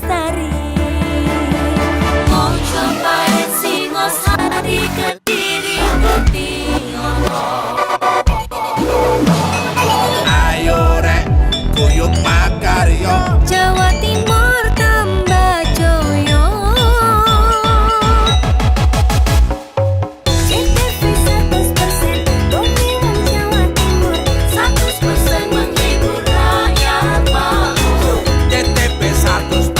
Lestari. Mau cobain Singosari, Kediri, Kutiono. Ayo rek, guyub makarya. Jawa Timur tambah joyo. CTV 100% Bumi Wong Jawa Timur, 100% menghibur rakyat makmur. CTP 100%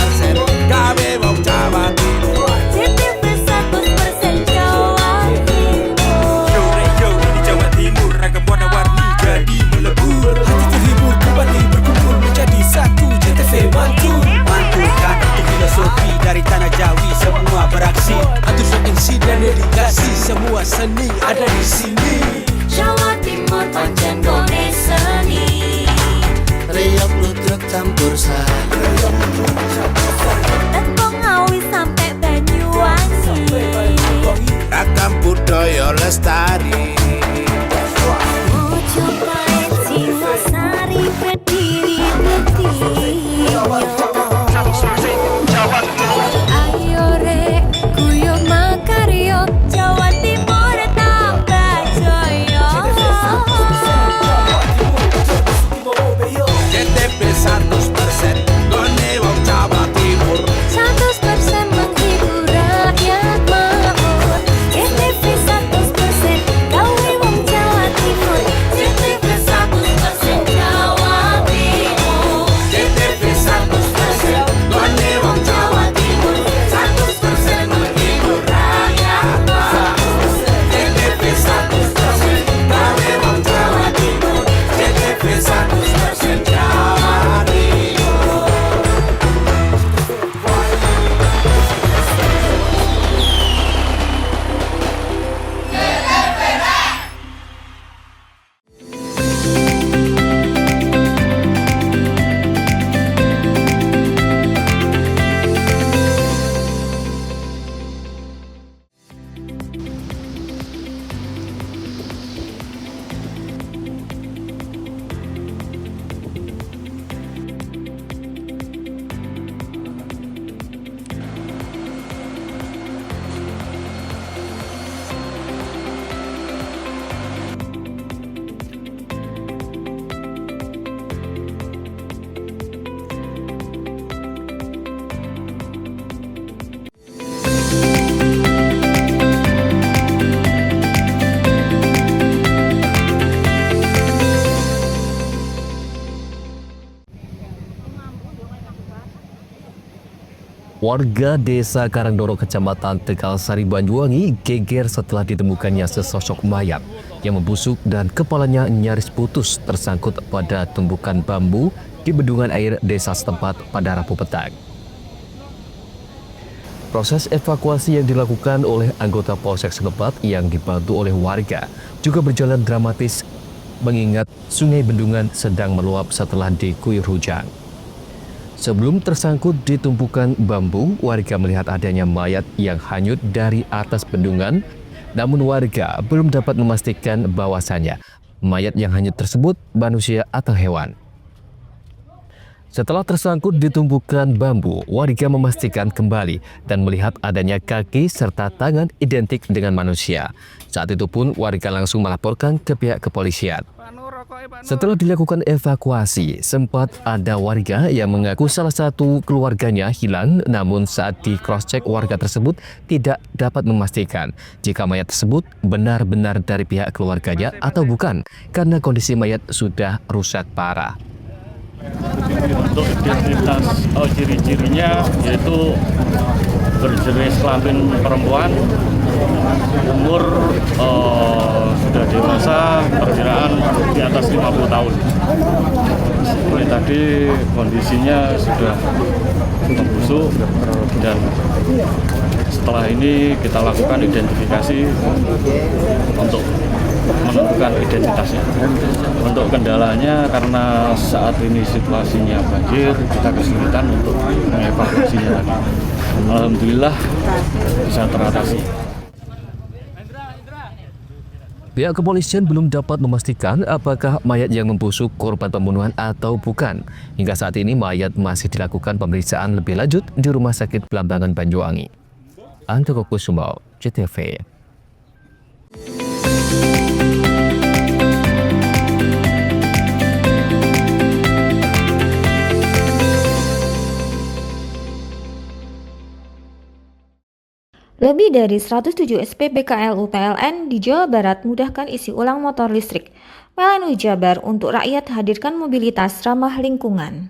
gawe wong Jawa Timur. CTV 100% Jawa Timur. Yo di Jawa Timur ragam warna-warni jadi melebur. Hati terhibur kembali berkumpul menjadi satu. CTV mantu mantulkan itu filosofi dari tanah Jawi, semua beraksi atur MC dan dedikasi, semua seni ada di sini. Jawa Timur pancen gone seni. Riok ludruk campur sari. Tembung Ngawi sampai Banyuwangi. Ragam budaya lestari. Mau cobain Singosari, Kediri, Kutiono. Ayo rek, guyub makarya, Jawa Timur tambah joyo. CTP 100% gone wong Jawa Timur. 100% menghibur rakyat makmur. CTV 100% gawe wong Jawa Timur. CTV 100% Jawa Timur. CTP 100% gone wong Jawa Timur. 100% menghibur rakyat makmur. CTP 100% gawe wong Jawa Timur. CTP 100% Jawa Timur. Warga Desa Karangdoro, Kecamatan Tegalsari, Banyuwangi geger setelah ditemukannya sesosok mayat yang membusuk dan kepalanya nyaris putus tersangkut pada tumbukan bambu di bendungan air desa setempat pada Rabu petang. Proses evakuasi yang dilakukan oleh anggota Polsek setempat yang dibantu oleh warga juga berjalan dramatis mengingat sungai bendungan sedang meluap setelah diguyur hujan. Sebelum tersangkut di tumpukan bambu, warga melihat adanya mayat yang hanyut dari atas bendungan, namun warga belum dapat memastikan bahwasannya mayat yang hanyut tersebut manusia atau hewan. Setelah tersangkut di tumpukan bambu, warga memastikan kembali dan melihat adanya kaki serta tangan identik dengan manusia. Saat itu pun warga langsung melaporkan ke pihak kepolisian. Setelah dilakukan evakuasi, sempat ada warga yang mengaku salah satu keluarganya hilang, namun saat di cross-check warga tersebut tidak dapat memastikan jika mayat tersebut benar-benar dari pihak keluarganya atau bukan, karena kondisi mayat sudah rusak parah. Untuk identitas ciri-cirinya yaitu berjenis kelamin perempuan, umur sudah dewasa, perkiraan di atas 50 tahun. Mulai tadi kondisinya sudah membusuk dan setelah ini kita lakukan identifikasi untuk menentukan identitasnya. Untuk kendalanya karena saat ini situasinya banjir, kita kesulitan untuk mengevakuasinya lagi. Alhamdulillah bisa teratasi. Pihak kepolisian belum dapat memastikan apakah mayat yang membusuk korban pembunuhan atau bukan. Hingga saat ini mayat masih dilakukan pemeriksaan lebih lanjut di Rumah Sakit Belambangan Banyuwangi. Andoko Kusumo, CTV. Lebih dari 107 SPBKLU PLN di Jawa Barat mudahkan isi ulang motor listrik. PLN Jabar untuk rakyat hadirkan mobilitas ramah lingkungan.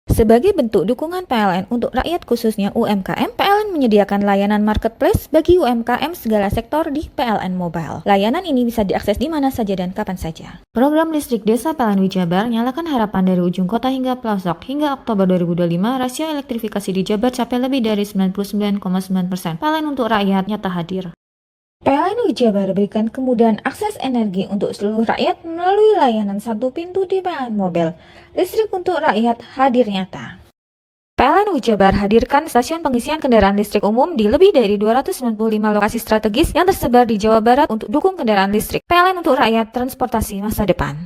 Sebagai bentuk dukungan PLN untuk rakyat khususnya UMKM, PLN menyediakan layanan marketplace bagi UMKM segala sektor di PLN Mobile. Layanan ini bisa diakses di mana saja dan kapan saja. Program listrik desa PLN Jabar nyalakan harapan dari ujung kota hingga pelosok. Hingga Oktober 2025, rasio elektrifikasi di Jabar capai lebih dari 99,9%. PLN untuk rakyat nyata hadir. PLN Jabar berikan kemudahan akses energi untuk seluruh rakyat melalui layanan satu pintu di PLN Mobile. Listrik untuk rakyat hadir nyata. PLN Jabar hadirkan stasiun pengisian kendaraan listrik umum di lebih dari 295 lokasi strategis yang tersebar di Jawa Barat untuk dukung kendaraan listrik. PLN untuk rakyat transportasi masa depan.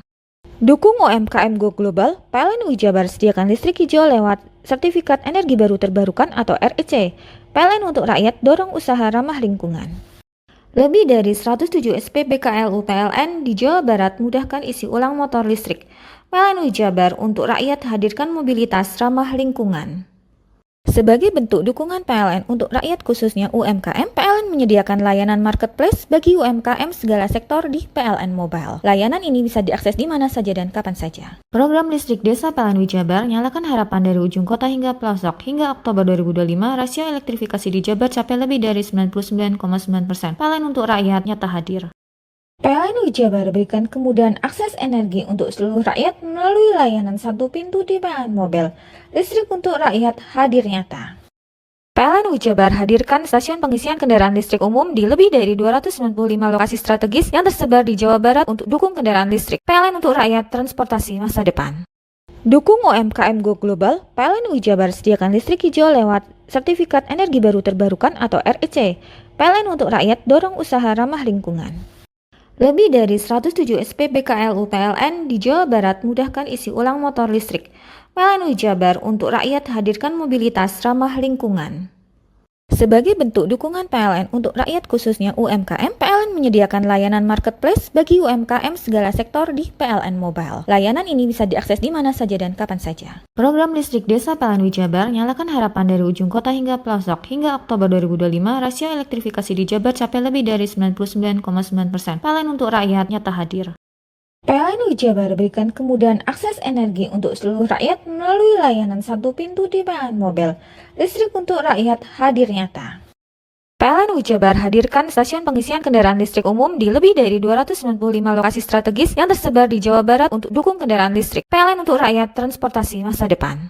Dukung UMKM Go Global, PLN Jabar sediakan listrik hijau lewat Sertifikat Energi Baru Terbarukan atau REC. PLN untuk rakyat dorong usaha ramah lingkungan. Lebih dari 107 SPBKLU PLN di Jawa Barat mudahkan isi ulang motor listrik. PLN Jabar untuk rakyat hadirkan mobilitas ramah lingkungan. Sebagai bentuk dukungan PLN untuk rakyat khususnya UMKM, PLN menyediakan layanan marketplace bagi UMKM segala sektor di PLN Mobile. Layanan ini bisa diakses di mana saja dan kapan saja. Program listrik desa PLN Jabar nyalakan harapan dari ujung kota hingga pelosok. Hingga Oktober 2025, rasio elektrifikasi di Jabar capai lebih dari 99,9%. PLN untuk rakyat nyata hadir. PLN Jabar berikan kemudahan akses energi untuk seluruh rakyat melalui layanan satu pintu di PLN Mobile. Listrik untuk rakyat hadir nyata. PLN Jabar hadirkan stasiun pengisian kendaraan listrik umum di lebih dari 295 lokasi strategis yang tersebar di Jawa Barat untuk dukung kendaraan listrik. PLN untuk rakyat transportasi masa depan. Dukung UMKM Go Global, PLN Jabar sediakan listrik hijau lewat Sertifikat Energi Baru Terbarukan atau REC. PLN untuk rakyat dorong usaha ramah lingkungan. Lebih dari 107 SPBKLU PLN di Jawa Barat mudahkan isi ulang motor listrik. PLN Jabar untuk rakyat hadirkan mobilitas ramah lingkungan. Sebagai bentuk dukungan PLN untuk rakyat khususnya UMKM, PLN menyediakan layanan marketplace bagi UMKM segala sektor di PLN Mobile. Layanan ini bisa diakses di mana saja dan kapan saja. Program listrik desa PLN Jabar nyalakan harapan dari ujung kota hingga pelosok. Hingga Oktober 2025, rasio elektrifikasi di Jabar capai lebih dari 99,9%. PLN untuk rakyat nyata hadir. PLN Jabar berikan kemudahan akses energi untuk seluruh rakyat melalui layanan satu pintu di PLN Mobile. Listrik untuk rakyat hadir nyata. PLN Jabar hadirkan stasiun pengisian kendaraan listrik umum di lebih dari 295 lokasi strategis yang tersebar di Jawa Barat untuk dukung kendaraan listrik. PLN untuk rakyat transportasi masa depan.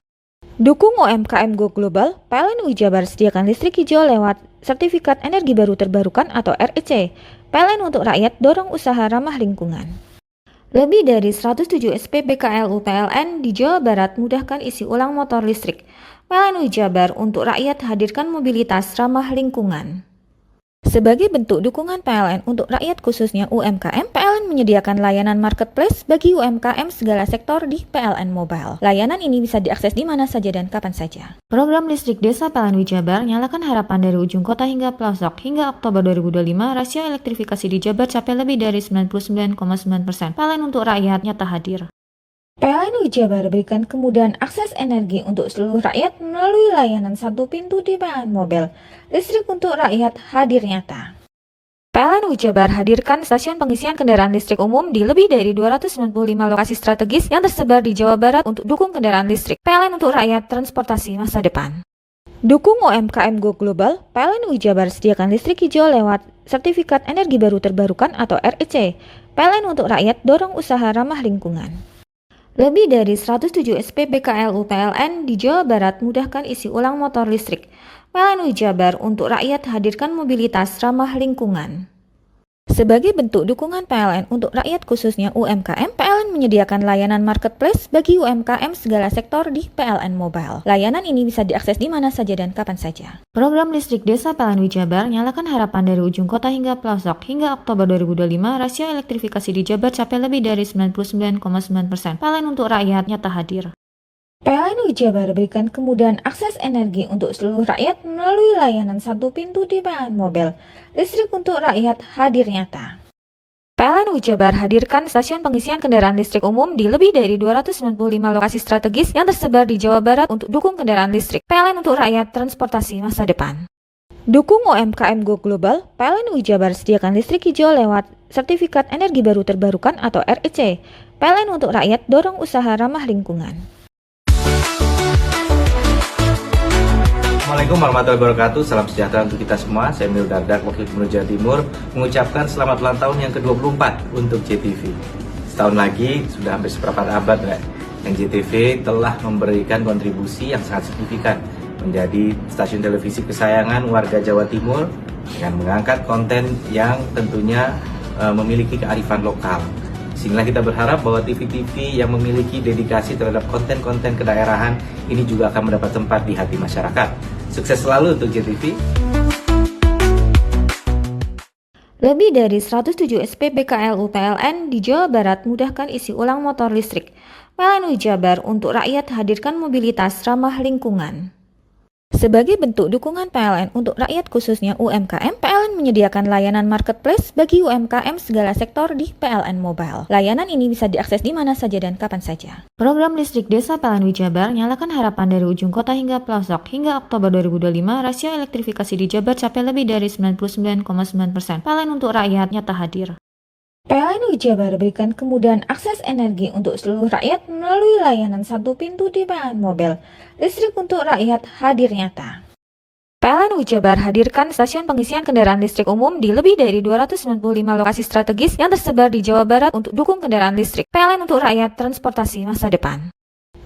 Dukung UMKM Go Global, PLN Jabar sediakan listrik hijau lewat Sertifikat Energi Baru Terbarukan atau REC. PLN untuk rakyat dorong usaha ramah lingkungan. Lebih dari 107 SPBKLU PLN di Jawa Barat mudahkan isi ulang motor listrik. PLN Jabar untuk rakyat hadirkan mobilitas ramah lingkungan. Sebagai bentuk dukungan PLN untuk rakyat khususnya UMKM, PLN menyediakan layanan marketplace bagi UMKM segala sektor di PLN Mobile. Layanan ini bisa diakses di mana saja dan kapan saja. Program listrik desa PLN Jabar nyalakan harapan dari ujung kota hingga pelosok. Hingga Oktober 2025, rasio elektrifikasi di Jabar capai lebih dari 99,9%. PLN untuk rakyat nyata hadir. PLN Jabar berikan kemudahan akses energi untuk seluruh rakyat melalui layanan satu pintu di PLN Mobile. Listrik untuk rakyat hadir nyata. PLN Jabar hadirkan stasiun pengisian kendaraan listrik umum di lebih dari 295 lokasi strategis yang tersebar di Jawa Barat untuk dukung kendaraan listrik. PLN untuk rakyat transportasi masa depan. Dukung UMKM Go Global, PLN Jabar sediakan listrik hijau lewat Sertifikat Energi Baru Terbarukan atau REC. PLN untuk rakyat dorong usaha ramah lingkungan. Lebih dari 107 SPBKLU PLN di Jawa Barat mudahkan isi ulang motor listrik. PLN Jabar untuk rakyat hadirkan mobilitas ramah lingkungan. Sebagai bentuk dukungan PLN untuk rakyat khususnya UMKM, PLN menyediakan layanan marketplace bagi UMKM segala sektor di PLN Mobile. Layanan ini bisa diakses di mana saja dan kapan saja. Program listrik desa PLN Jabar nyalakan harapan dari ujung kota hingga pelosok. Hingga Oktober 2025, rasio elektrifikasi di Jabar capai lebih dari 99,9%. PLN untuk rakyat nyata hadir. PLN Jabar berikan kemudahan akses energi untuk seluruh rakyat melalui layanan satu pintu di PLN Mobile. Listrik untuk rakyat hadir nyata. PLN Jabar hadirkan stasiun pengisian kendaraan listrik umum di lebih dari 295 lokasi strategis yang tersebar di Jawa Barat untuk dukung kendaraan listrik. PLN untuk rakyat transportasi masa depan. Dukung UMKM Go Global, PLN Jabar sediakan listrik hijau lewat Sertifikat Energi Baru Terbarukan atau REC. PLN untuk rakyat dorong usaha ramah lingkungan. Assalamualaikum warahmatullahi wabarakatuh. Salam sejahtera untuk kita semua. Saya Emil Dardak, Wakil Gubernur Jawa Timur, mengucapkan selamat ulang tahun yang ke-24 untuk JTV. Setahun lagi, sudah hampir seperempat abad, yang JTV telah memberikan kontribusi yang sangat signifikan menjadi stasiun televisi kesayangan warga Jawa Timur dengan mengangkat konten yang tentunya memiliki kearifan lokal. Sehingga kita berharap bahwa TV-TV yang memiliki dedikasi terhadap konten-konten kedaerahan ini juga akan mendapat tempat di hati masyarakat. Sukses selalu untuk JTV. Lebih dari 107 SPBKLU PLN di Jawa Barat mudahkan isi ulang motor listrik. PLN Jabar untuk rakyat hadirkan mobilitas ramah lingkungan. Sebagai bentuk dukungan PLN untuk rakyat khususnya UMKM, PLN menyediakan layanan marketplace bagi UMKM segala sektor di PLN Mobile. Layanan ini bisa diakses di mana saja dan kapan saja. Program listrik desa PLN Jabar nyalakan harapan dari ujung kota hingga pelosok. Hingga Oktober 2025, rasio elektrifikasi di Jabar capai lebih dari 99,9%. PLN untuk rakyat nyata hadir. PLN Jabar berikan kemudahan akses energi untuk seluruh rakyat melalui layanan satu pintu di PLN Mobile. Listrik untuk rakyat hadir nyata. PLN Jabar hadirkan stasiun pengisian kendaraan listrik umum di lebih dari 295 lokasi strategis yang tersebar di Jawa Barat untuk dukung kendaraan listrik. PLN untuk rakyat transportasi masa depan.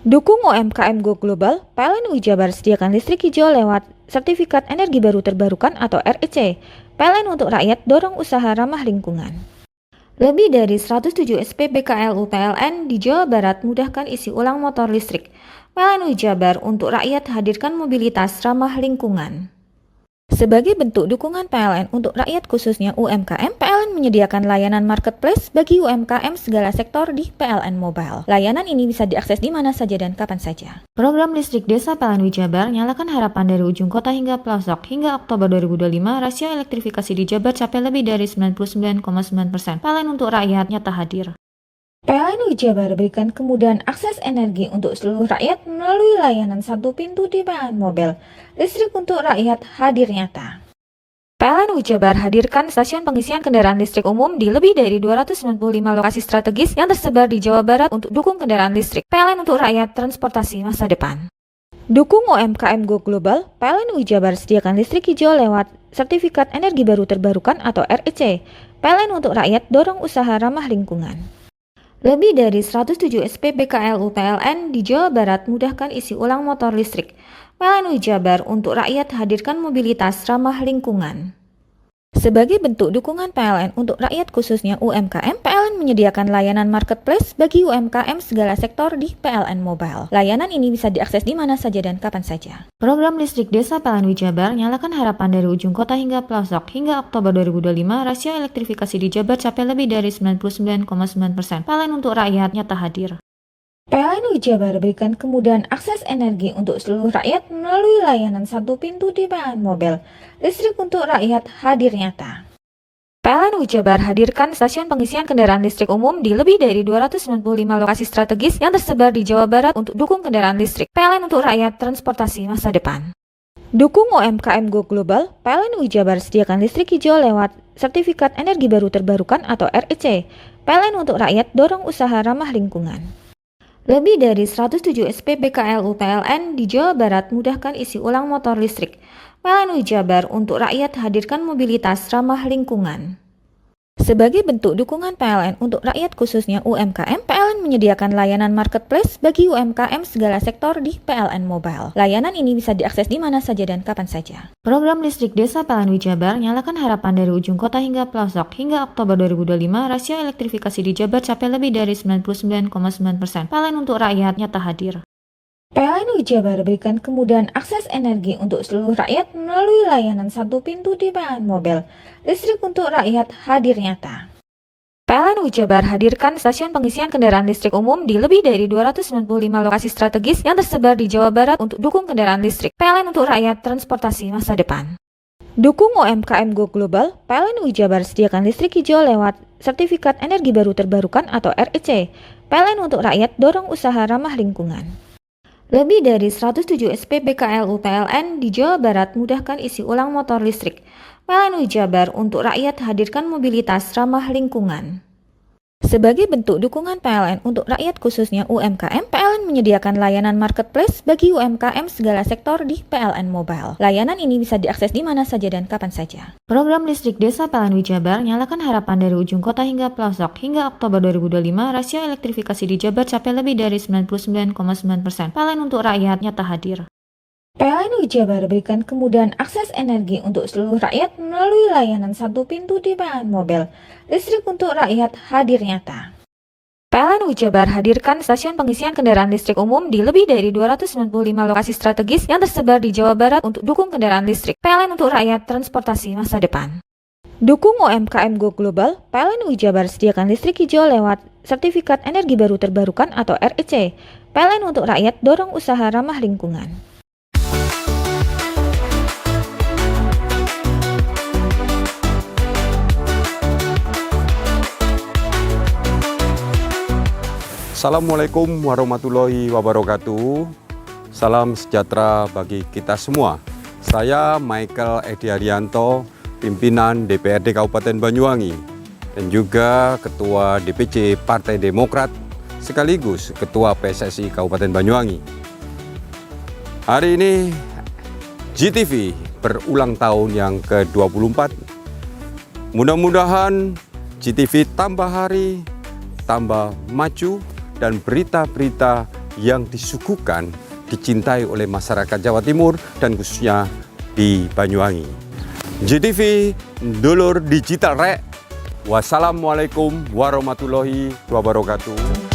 Dukung UMKM Go Global, PLN Jabar sediakan listrik hijau lewat Sertifikat Energi Baru Terbarukan atau REC. PLN untuk rakyat dorong usaha ramah lingkungan. Lebih dari 107 SPBKLU PLN di Jawa Barat mudahkan isi ulang motor listrik. PLN Jabar untuk rakyat hadirkan mobilitas ramah lingkungan. Sebagai bentuk dukungan PLN untuk rakyat khususnya UMKM, PLN menyediakan layanan marketplace bagi UMKM segala sektor di PLN Mobile. Layanan ini bisa diakses di mana saja dan kapan saja. Program listrik desa PLN Jabar nyalakan harapan dari ujung kota hingga pelosok. Hingga Oktober 2025, rasio elektrifikasi di Jabar capai lebih dari 99,9%. PLN untuk rakyat nyata hadir. PLN Jabar berikan kemudahan akses energi untuk seluruh rakyat melalui layanan satu pintu di PLN Mobile. Listrik untuk rakyat hadir nyata. PLN Jabar hadirkan stasiun pengisian kendaraan listrik umum di lebih dari 295 lokasi strategis yang tersebar di Jawa Barat untuk dukung kendaraan listrik. PLN untuk rakyat transportasi masa depan. Dukung UMKM Go Global, PLN Jabar sediakan listrik hijau lewat Sertifikat Energi Baru Terbarukan atau REC. PLN untuk rakyat dorong usaha ramah lingkungan. Lebih dari 107 SPBKLU PLN di Jawa Barat mudahkan isi ulang motor listrik. PLN Jabar untuk rakyat hadirkan mobilitas ramah lingkungan. Sebagai bentuk dukungan PLN untuk rakyat khususnya UMKM, PLN menyediakan layanan marketplace bagi UMKM segala sektor di PLN Mobile. Layanan ini bisa diakses di mana saja dan kapan saja. Program listrik desa PLN Jabar nyalakan harapan dari ujung kota hingga pelosok. Hingga Oktober 2025, rasio elektrifikasi di Jabar capai lebih dari 99,9%. PLN untuk rakyat nyata hadir. PLN Jabar berikan kemudahan akses energi untuk seluruh rakyat melalui layanan satu pintu di PLN Mobile. Listrik untuk rakyat hadir nyata. PLN Jabar hadirkan stasiun pengisian kendaraan listrik umum di lebih dari 295 lokasi strategis yang tersebar di Jawa Barat untuk dukung kendaraan listrik. PLN untuk rakyat transportasi masa depan. Dukung UMKM Go Global, PLN Jabar sediakan listrik hijau lewat Sertifikat Energi Baru Terbarukan atau REC. PLN untuk rakyat dorong usaha ramah lingkungan. Lebih dari 107 SPBKLU PLN di Jawa Barat mudahkan isi ulang motor listrik. PLN Jabar untuk rakyat hadirkan mobilitas ramah lingkungan. Sebagai bentuk dukungan PLN untuk rakyat khususnya UMKM, PLN menyediakan layanan marketplace bagi UMKM segala sektor di PLN Mobile. Layanan ini bisa diakses di mana saja dan kapan saja. Program listrik desa PLN Jabar nyalakan harapan dari ujung kota hingga pelosok. Hingga Oktober 2025, rasio elektrifikasi di Jabar capai lebih dari 99,9%. PLN untuk rakyat nyata hadir. PLN Jabar berikan kemudahan akses energi untuk seluruh rakyat melalui layanan satu pintu di PLN Mobile. Listrik untuk rakyat hadir nyata. PLN Jabar hadirkan stasiun pengisian kendaraan listrik umum di lebih dari 295 lokasi strategis yang tersebar di Jawa Barat untuk dukung kendaraan listrik. PLN untuk rakyat transportasi masa depan. Dukung UMKM Go Global, PLN Jabar sediakan listrik hijau lewat Sertifikat Energi Baru Terbarukan atau REC. PLN untuk rakyat dorong usaha ramah lingkungan. Lebih dari 107 SPBKLU PLN di Jawa Barat mudahkan isi ulang motor listrik. PLN Jabar untuk rakyat hadirkan mobilitas ramah lingkungan. Sebagai bentuk dukungan PLN untuk rakyat khususnya UMKM, PLN menyediakan layanan marketplace bagi UMKM segala sektor di PLN Mobile. Layanan ini bisa diakses di mana saja dan kapan saja. Program listrik desa PLN Jabar nyalakan harapan dari ujung kota hingga pelosok. Hingga Oktober 2025, rasio elektrifikasi di Jabar capai lebih dari 99,9%. PLN untuk rakyat nyata hadir. PLN Jabar berikan kemudahan akses energi untuk seluruh rakyat melalui layanan satu pintu di PLN Mobile. Listrik untuk rakyat hadir nyata. PLN Jabar hadirkan stasiun pengisian kendaraan listrik umum di lebih dari 295 lokasi strategis yang tersebar di Jawa Barat untuk dukung kendaraan listrik. PLN untuk rakyat transportasi masa depan. Dukung UMKM Go Global, PLN Jabar sediakan listrik hijau lewat Sertifikat Energi Baru Terbarukan atau REC. PLN untuk rakyat dorong usaha ramah lingkungan. Assalamualaikum warahmatullahi wabarakatuh. Salam sejahtera bagi kita semua. Saya Michael Edi Haryanto, pimpinan DPRD Kabupaten Banyuwangi dan juga Ketua DPC Partai Demokrat sekaligus Ketua PSSI Kabupaten Banyuwangi. Hari ini GTV berulang tahun yang ke-24. Mudah-mudahan GTV tambah hari, tambah maju, dan berita-berita yang disuguhkan dicintai oleh masyarakat Jawa Timur dan khususnya di Banyuwangi. GTV dulur digital rek. Wassalamualaikum warahmatullahi wabarakatuh.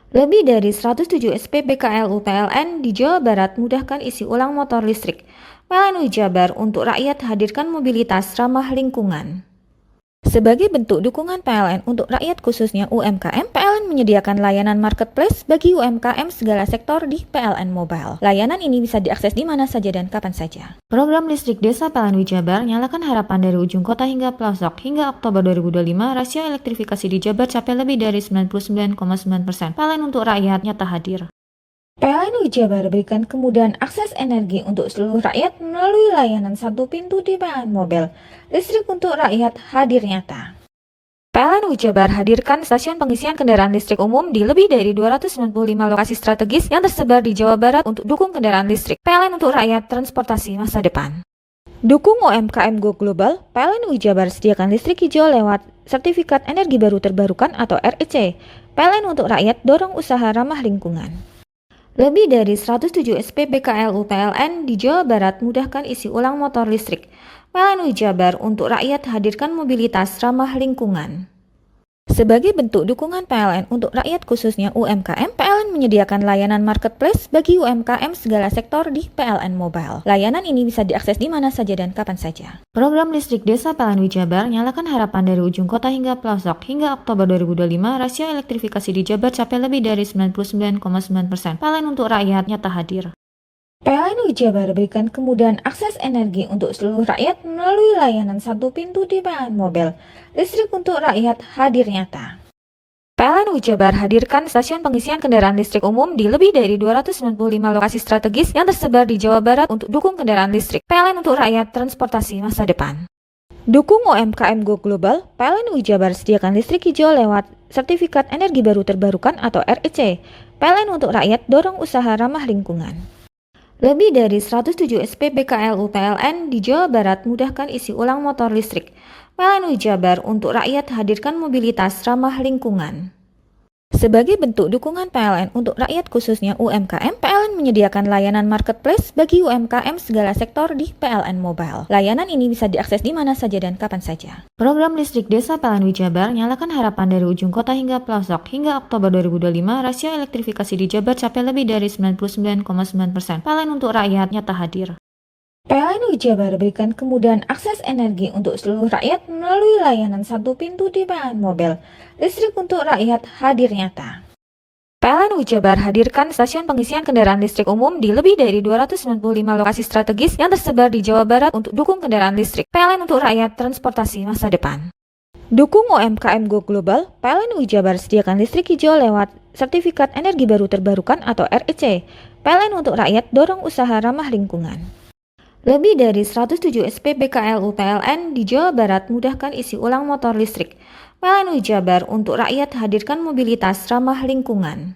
Lebih dari 107 SPBKLU PLN di Jawa Barat mudahkan isi ulang motor listrik. PLN Jabar untuk rakyat hadirkan mobilitas ramah lingkungan. Sebagai bentuk dukungan PLN untuk rakyat khususnya UMKM, PLN menyediakan layanan marketplace bagi UMKM segala sektor di PLN Mobile. Layanan ini bisa diakses di mana saja dan kapan saja. Program listrik desa PLN Jabar nyalakan harapan dari ujung kota hingga pelosok. Hingga Oktober 2025, rasio elektrifikasi di Jabar capai lebih dari 99,9%. PLN untuk rakyat nyata hadir. PLN Jabar berikan kemudahan akses energi untuk seluruh rakyat melalui layanan satu pintu di PLN Mobile. Listrik untuk rakyat hadir nyata. PLN Jabar hadirkan stasiun pengisian kendaraan listrik umum di lebih dari 295 lokasi strategis yang tersebar di Jawa Barat untuk dukung kendaraan listrik. PLN untuk rakyat transportasi masa depan. Dukung UMKM Go Global, PLN Jabar sediakan listrik hijau lewat Sertifikat Energi Baru Terbarukan atau REC. PLN untuk rakyat dorong usaha ramah lingkungan. Lebih dari 107 SPBKLU PLN di Jawa Barat mudahkan isi ulang motor listrik. PLN Jabar untuk rakyat hadirkan mobilitas ramah lingkungan. Sebagai bentuk dukungan PLN untuk rakyat khususnya UMKM, PLN menyediakan layanan marketplace bagi UMKM segala sektor di PLN Mobile. Layanan ini bisa diakses di mana saja dan kapan saja. Program listrik desa PLN Jabar nyalakan harapan dari ujung kota hingga pelosok. Hingga Oktober 2025, rasio elektrifikasi di Jabar capai lebih dari 99,9%. PLN untuk rakyat nyata hadir. PLN Jabar berikan kemudahan akses energi untuk seluruh rakyat melalui layanan satu pintu di PLN Mobile. Listrik untuk rakyat hadir nyata. PLN Jabar hadirkan stasiun pengisian kendaraan listrik umum di lebih dari 295 lokasi strategis yang tersebar di Jawa Barat untuk dukung kendaraan listrik. PLN untuk rakyat transportasi masa depan. Dukung UMKM Go Global, PLN Jabar sediakan listrik hijau lewat Sertifikat Energi Baru Terbarukan atau REC. PLN untuk rakyat dorong usaha ramah lingkungan. Lebih dari 107 SPBKLU PLN di Jawa Barat mudahkan isi ulang motor listrik. PLN Jabar untuk rakyat hadirkan mobilitas ramah lingkungan. Sebagai bentuk dukungan PLN untuk rakyat khususnya UMKM, PLN menyediakan layanan marketplace bagi UMKM segala sektor di PLN Mobile. Layanan ini bisa diakses di mana saja dan kapan saja. Program listrik desa PLN Jabar nyalakan harapan dari ujung kota hingga pelosok. Hingga Oktober 2025, rasio elektrifikasi di Jabar capai lebih dari 99,9%. PLN untuk rakyat nyata hadir. PLN Jabar berikan kemudahan akses energi untuk seluruh rakyat melalui layanan satu pintu di PLN Mobile. Listrik untuk rakyat hadir nyata. PLN Jabar hadirkan stasiun pengisian kendaraan listrik umum di lebih dari 295 lokasi strategis yang tersebar di Jawa Barat untuk dukung kendaraan listrik. PLN untuk rakyat transportasi masa depan. Dukung UMKM Go Global, PLN Jabar sediakan listrik hijau lewat Sertifikat Energi Baru Terbarukan atau REC. PLN untuk rakyat dorong usaha ramah lingkungan. Lebih dari 107 SPBKLU PLN di Jawa Barat mudahkan isi ulang motor listrik. PLN Jabar untuk rakyat hadirkan mobilitas ramah lingkungan.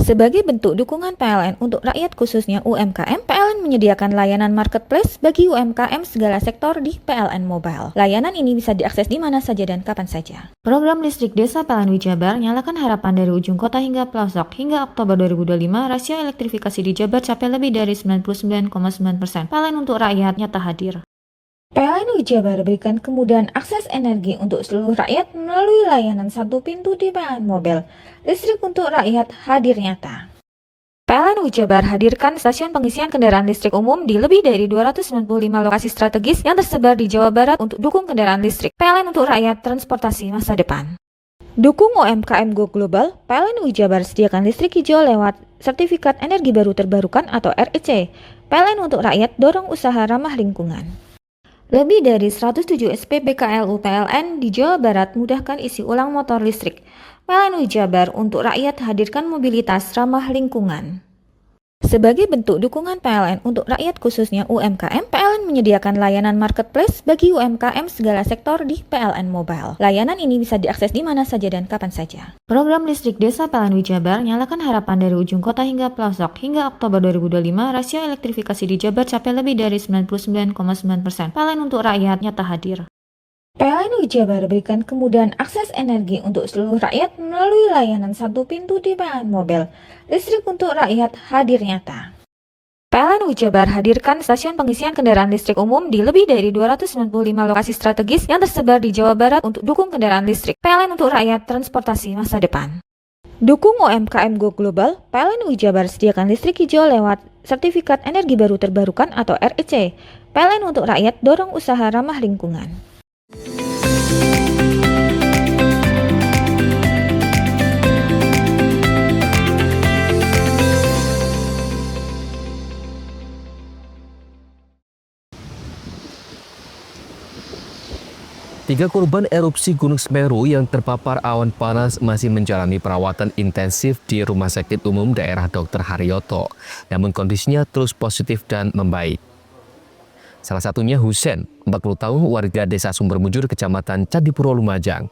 Sebagai bentuk dukungan PLN untuk rakyat khususnya UMKM, PLN menyediakan layanan marketplace bagi UMKM segala sektor di PLN Mobile. Layanan ini bisa diakses di mana saja dan kapan saja. Program listrik desa PLN Jabar nyalakan harapan dari ujung kota hingga pelosok. Hingga Oktober 2025, rasio elektrifikasi di Jabar capai lebih dari 99,9%. PLN untuk rakyat nyata hadir. PLN Jabar berikan kemudahan akses energi untuk seluruh rakyat melalui layanan satu pintu di PLN Mobile. Listrik untuk rakyat hadir nyata. PLN Jabar hadirkan stasiun pengisian kendaraan listrik umum di lebih dari 295 lokasi strategis yang tersebar di Jawa Barat untuk dukung kendaraan listrik. PLN untuk rakyat transportasi masa depan. Dukung UMKM Go Global, PLN Jabar sediakan listrik hijau lewat Sertifikat Energi Baru Terbarukan atau REC. PLN untuk rakyat dorong usaha ramah lingkungan. Lebih dari 107 SPBKLU PLN di Jawa Barat mudahkan isi ulang motor listrik. PLN Jabar untuk rakyat hadirkan mobilitas ramah lingkungan. Sebagai bentuk dukungan PLN untuk rakyat khususnya UMKM, PLN menyediakan layanan marketplace bagi UMKM segala sektor di PLN Mobile. Layanan ini bisa diakses di mana saja dan kapan saja. Program listrik desa PLN Jabar nyalakan harapan dari ujung kota hingga pelosok. Hingga Oktober 2025, rasio elektrifikasi di Jabar capai lebih dari 99,9%. PLN untuk rakyat nyata hadir. PLN Jabar berikan kemudahan akses energi untuk seluruh rakyat melalui layanan satu pintu di PLN Mobile. Listrik untuk rakyat hadir nyata. PLN Jabar hadirkan stasiun pengisian kendaraan listrik umum di lebih dari 295 lokasi strategis yang tersebar di Jawa Barat untuk dukung kendaraan listrik. PLN untuk rakyat transportasi masa depan. Dukung UMKM Go Global, PLN Jabar sediakan listrik hijau lewat Sertifikat Energi Baru Terbarukan atau REC. PLN untuk rakyat dorong usaha ramah lingkungan. Tiga korban erupsi Gunung Semeru yang terpapar awan panas masih menjalani perawatan intensif di Rumah Sakit Umum Daerah Dr. Haryoto. Namun kondisinya terus positif dan membaik. Salah satunya Husen, 40 tahun warga Desa Sumbermujur, Kecamatan Candipuro, Lumajang.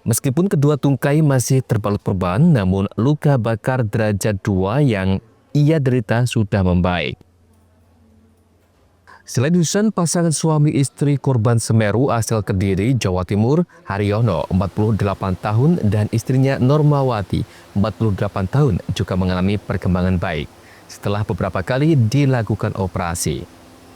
Meskipun kedua tungkai masih terbalut perban, namun luka bakar derajat 2 yang ia derita sudah membaik. Selain Husen, pasangan suami istri korban Semeru asal Kediri, Jawa Timur, Haryono, 48 tahun, dan istrinya Normawati, 48 tahun, juga mengalami perkembangan baik setelah beberapa kali dilakukan operasi.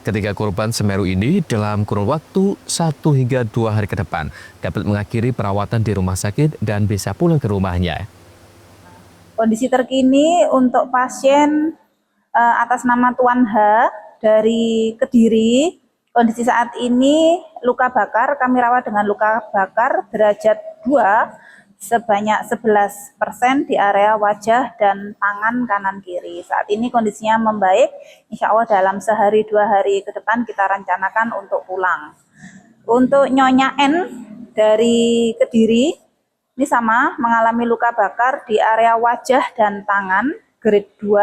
Ketiga korban Semeru ini dalam kurun waktu 1 hingga 2 hari ke depan dapat mengakhiri perawatan di rumah sakit dan bisa pulang ke rumahnya. Kondisi terkini untuk pasien atas nama Tuan H dari Kediri, kondisi saat ini luka bakar, kami rawat dengan luka bakar derajat 2 sebanyak 11% di area wajah dan tangan kanan kiri. Saat ini kondisinya membaik, insya Allah dalam sehari 2 hari ke depan kita rencanakan untuk pulang. Untuk Nyonya N dari Kediri, ini sama mengalami luka bakar di area wajah dan tangan grade 2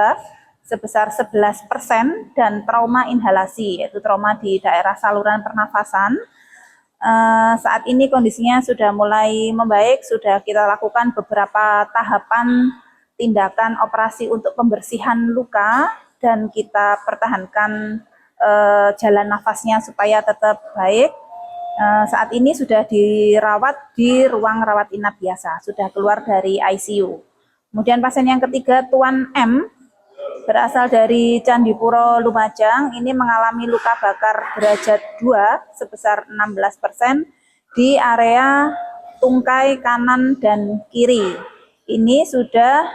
sebesar 11% dan trauma inhalasi, yaitu trauma di daerah saluran pernafasan. Saat ini kondisinya sudah mulai membaik, sudah kita lakukan beberapa tahapan tindakan operasi untuk pembersihan luka dan kita pertahankan jalan nafasnya supaya tetap baik. Saat ini sudah dirawat di ruang rawat inap biasa, sudah keluar dari ICU. Kemudian pasien yang ketiga, Tuan M, berasal dari Candipuro, Lumajang. Ini mengalami luka bakar derajat 2 sebesar 16% di area tungkai kanan dan kiri. Ini sudah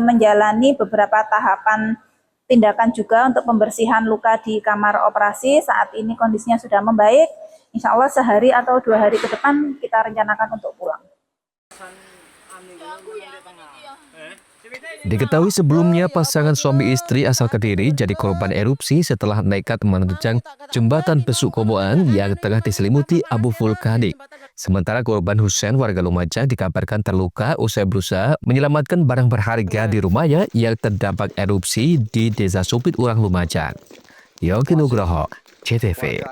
menjalani beberapa tahapan tindakan juga untuk pembersihan luka di kamar operasi. Saat ini kondisinya sudah membaik. Insya Allah sehari atau 2 hari ke depan kita rencanakan untuk pulang. Diketahui sebelumnya pasangan suami istri asal Kediri jadi korban erupsi setelah nekat menerjang jembatan Besuk Koboan yang tengah diselimuti abu vulkanik. Sementara korban Husen warga Lumajang dikabarkan terluka usai berusaha menyelamatkan barang berharga di rumahnya yang terdampak erupsi di Desa Supit Urang, Lumajang. Yogi Nugroho, JTV.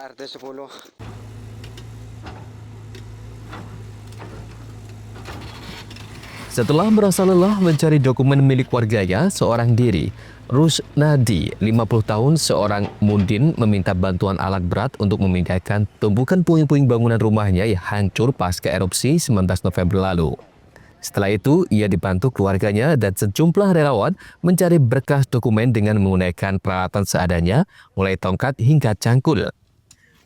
Setelah merasa lelah mencari dokumen milik warganya, seorang diri, Rusnadi, 50 tahun, seorang mudin, meminta bantuan alat berat untuk memindahkan tumpukan puing-puing bangunan rumahnya yang hancur pasca erupsi 19 November lalu. Setelah itu, ia dibantu keluarganya dan sejumlah relawan mencari berkas dokumen dengan menggunakan peralatan seadanya, mulai tongkat hingga cangkul.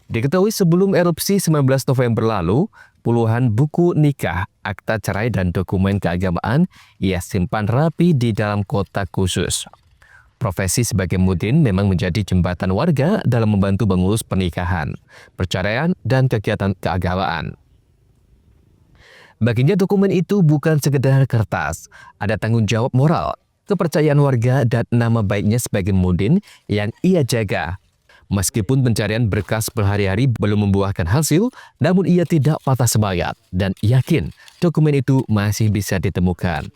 Diketahui sebelum erupsi 19 November lalu, puluhan buku nikah, akta cerai dan dokumen keagamaan ia simpan rapi di dalam kotak khusus. Profesi sebagai mudin memang menjadi jembatan warga dalam membantu mengurus pernikahan, perceraian, dan kegiatan keagamaan. Baginya dokumen itu bukan sekedar kertas, ada tanggung jawab moral, kepercayaan warga dan nama baiknya sebagai mudin yang ia jaga. Meskipun pencarian berkas berhari-hari belum membuahkan hasil, namun ia tidak patah semangat dan yakin dokumen itu masih bisa ditemukan.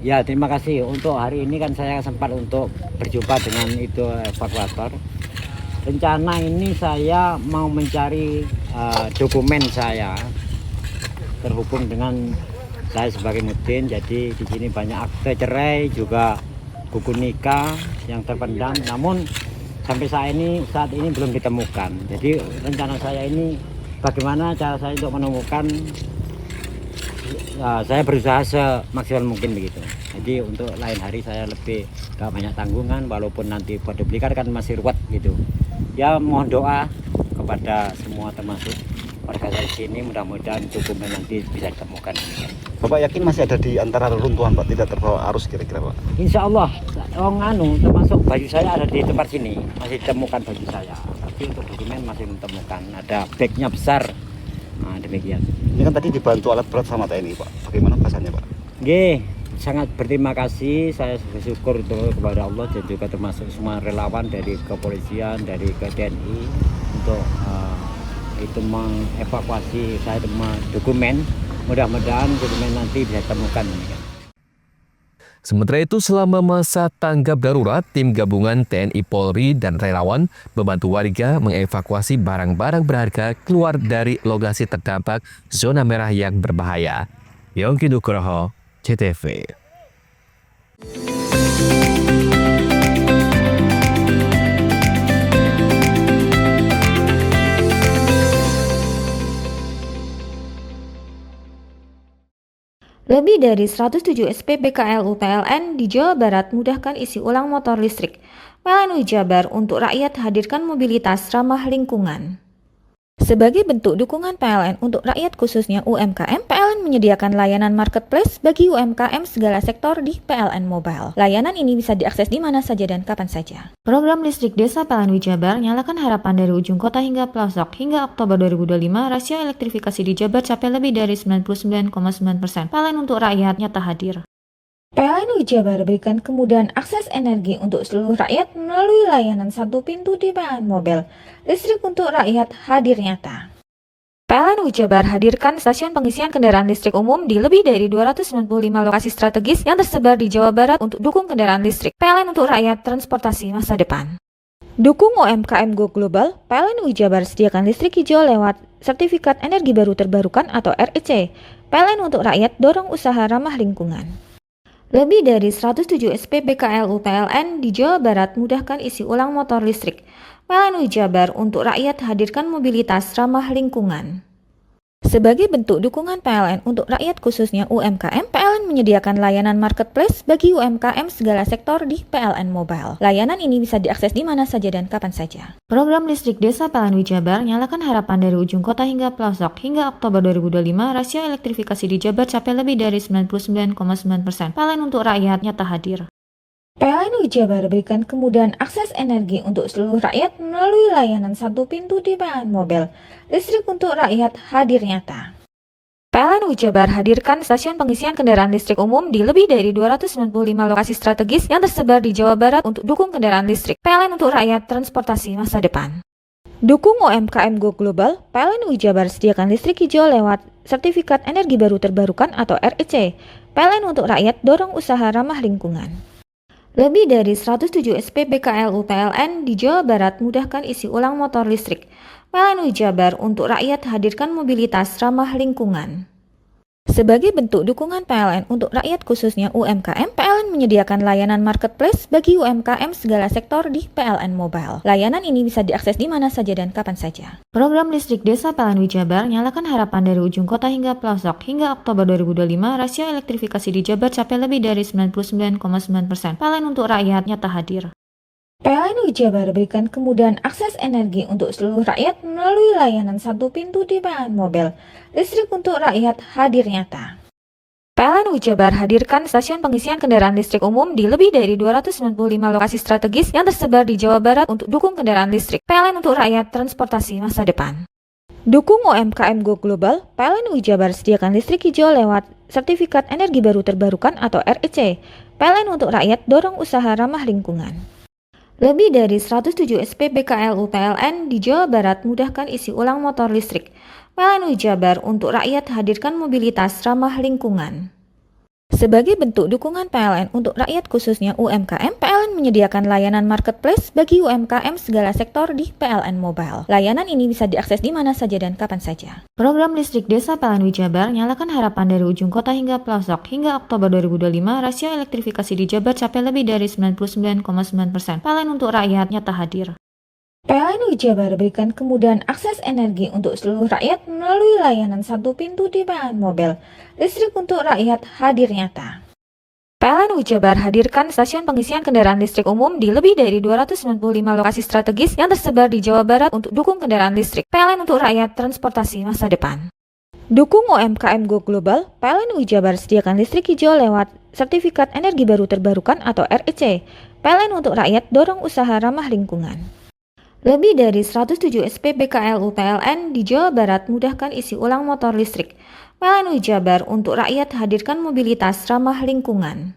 Ya, terima kasih. Untuk hari ini kan saya sempat untuk berjumpa dengan itu evakuator. Rencana ini saya mau mencari dokumen saya terhubung dengan saya sebagai mudin. Jadi di sini banyak akte cerai, juga buku nikah yang terpendam. Namun sampai saat ini belum ditemukan. Jadi rencana saya ini bagaimana cara saya untuk menemukan. Saya berusaha semaksimal mungkin begitu. Jadi untuk lain hari saya lebih gak banyak tanggungan, walaupun nanti buat duplikat kan masih ruwet gitu. Ya mohon doa kepada semua termasuk warga saya sini, mudah-mudahan dokumen nanti bisa ditemukan. Bapak yakin masih ada di antara reruntuhan Pak, tidak terbawa arus kira-kira Pak? Insya Allah, termasuk baju saya ada di tempat sini, masih ditemukan baju saya. Tapi untuk dokumen masih ditemukan, ada bagnya besar. Nah, demikian. Ini kan tadi dibantu alat berat sama TNI Pak, bagaimana perasaannya Pak? Nggih, sangat berterima kasih, saya bersyukur kepada Allah dan juga termasuk semua relawan dari kepolisian, dari ke TNI untuk itu mengevakuasi saya dengan dokumen. Mudah-mudahan dokumen nanti bisa ditemukan. Sementara itu, selama masa tanggap darurat, tim gabungan TNI Polri dan relawan membantu warga mengevakuasi barang-barang berharga keluar dari lokasi terdampak zona merah yang berbahaya. Yongki Nugroho, JTV. Lebih dari 107 SPBKLU PLN di Jawa Barat mudahkan isi ulang motor listrik. PLN Jabar untuk rakyat hadirkan mobilitas ramah lingkungan. Sebagai bentuk dukungan PLN untuk rakyat khususnya UMKM, PLN menyediakan layanan marketplace bagi UMKM segala sektor di PLN Mobile. Layanan ini bisa diakses di mana saja dan kapan saja. Program listrik desa PLN Jabar nyalakan harapan dari ujung kota hingga pelosok. Hingga Oktober 2025, rasio elektrifikasi di Jabar capai lebih dari 99,9%. PLN untuk rakyat nyata hadir. PLN Jabar berikan kemudahan akses energi untuk seluruh rakyat melalui layanan satu pintu di PLN Mobile. Listrik untuk rakyat hadir nyata. PLN Jabar hadirkan stasiun pengisian kendaraan listrik umum di lebih dari 295 lokasi strategis yang tersebar di Jawa Barat untuk dukung kendaraan listrik. PLN untuk rakyat transportasi masa depan. Dukung UMKM Go Global, PLN Jabar sediakan listrik hijau lewat Sertifikat Energi Baru Terbarukan atau REC. PLN untuk rakyat dorong usaha ramah lingkungan. Lebih dari 107 SPBKLU PLN di Jawa Barat mudahkan isi ulang motor listrik. PLN Jabar untuk rakyat hadirkan mobilitas ramah lingkungan. Sebagai bentuk dukungan PLN untuk rakyat khususnya UMKM, PLN menyediakan layanan marketplace bagi UMKM segala sektor di PLN Mobile. Layanan ini bisa diakses di mana saja dan kapan saja. Program listrik desa PLN Jabar nyalakan harapan dari ujung kota hingga pelosok. Hingga Oktober 2025, rasio elektrifikasi di Jabar capai lebih dari 99,9%. PLN untuk rakyat nyata hadir. PLN Jabar berikan kemudahan akses energi untuk seluruh rakyat melalui layanan satu pintu di PLN Mobile. Listrik untuk rakyat hadir nyata. PLN Jabar hadirkan stasiun pengisian kendaraan listrik umum di lebih dari 295 lokasi strategis yang tersebar di Jawa Barat untuk dukung kendaraan listrik. PLN untuk rakyat transportasi masa depan. Dukung UMKM Go Global, PLN Jabar sediakan listrik hijau lewat Sertifikat Energi Baru Terbarukan atau REC. PLN untuk rakyat dorong usaha ramah lingkungan. Lebih dari 107 SPBKLU PLN di Jawa Barat mudahkan isi ulang motor listrik. PLN Jabar untuk rakyat hadirkan mobilitas ramah lingkungan. Sebagai bentuk dukungan PLN untuk rakyat khususnya UMKM, PLN menyediakan layanan marketplace bagi UMKM segala sektor di PLN Mobile. Layanan ini bisa diakses di mana saja dan kapan saja. Program listrik desa PLN Jabar nyalakan harapan dari ujung kota hingga pelosok. Hingga Oktober 2025, rasio elektrifikasi di Jabar capai lebih dari 99,9%. PLN untuk rakyat nyata hadir. PLN Jabar berikan kemudahan akses energi untuk seluruh rakyat melalui layanan satu pintu di PLN Mobile. Listrik untuk rakyat hadir nyata. PLN Jabar hadirkan stasiun pengisian kendaraan listrik umum di lebih dari 295 lokasi strategis yang tersebar di Jawa Barat untuk dukung kendaraan listrik. PLN untuk rakyat transportasi masa depan. Dukung UMKM Go Global, PLN Jabar sediakan listrik hijau lewat Sertifikat Energi Baru Terbarukan atau REC. PLN untuk rakyat dorong usaha ramah lingkungan. Lebih dari 107 SPBKLU PLN di Jawa Barat mudahkan isi ulang motor listrik. PLN Jabar untuk rakyat hadirkan mobilitas ramah lingkungan. Sebagai bentuk dukungan PLN untuk rakyat khususnya UMKM, PLN menyediakan layanan marketplace bagi UMKM segala sektor di PLN Mobile. Layanan ini bisa diakses di mana saja dan kapan saja. Program listrik desa PLN Jabar nyalakan harapan dari ujung kota hingga pelosok. Hingga Oktober 2025, rasio elektrifikasi di Jabar capai lebih dari 99,9%. PLN untuk rakyat nyata hadir. PLN Jabar berikan kemudahan akses energi untuk seluruh rakyat melalui layanan satu pintu di PLN Mobile. Listrik untuk rakyat hadir nyata. PLN Jabar hadirkan stasiun pengisian kendaraan listrik umum di lebih dari 295 lokasi strategis yang tersebar di Jawa Barat untuk dukung kendaraan listrik. PLN untuk rakyat transportasi masa depan. Dukung UMKM Go Global, PLN Jabar sediakan listrik hijau lewat Sertifikat Energi Baru Terbarukan atau REC. PLN untuk rakyat dorong usaha ramah lingkungan. Lebih dari 107 SPBKLU PLN di Jawa Barat mudahkan isi ulang motor listrik. PLN Jabar untuk rakyat hadirkan mobilitas ramah lingkungan.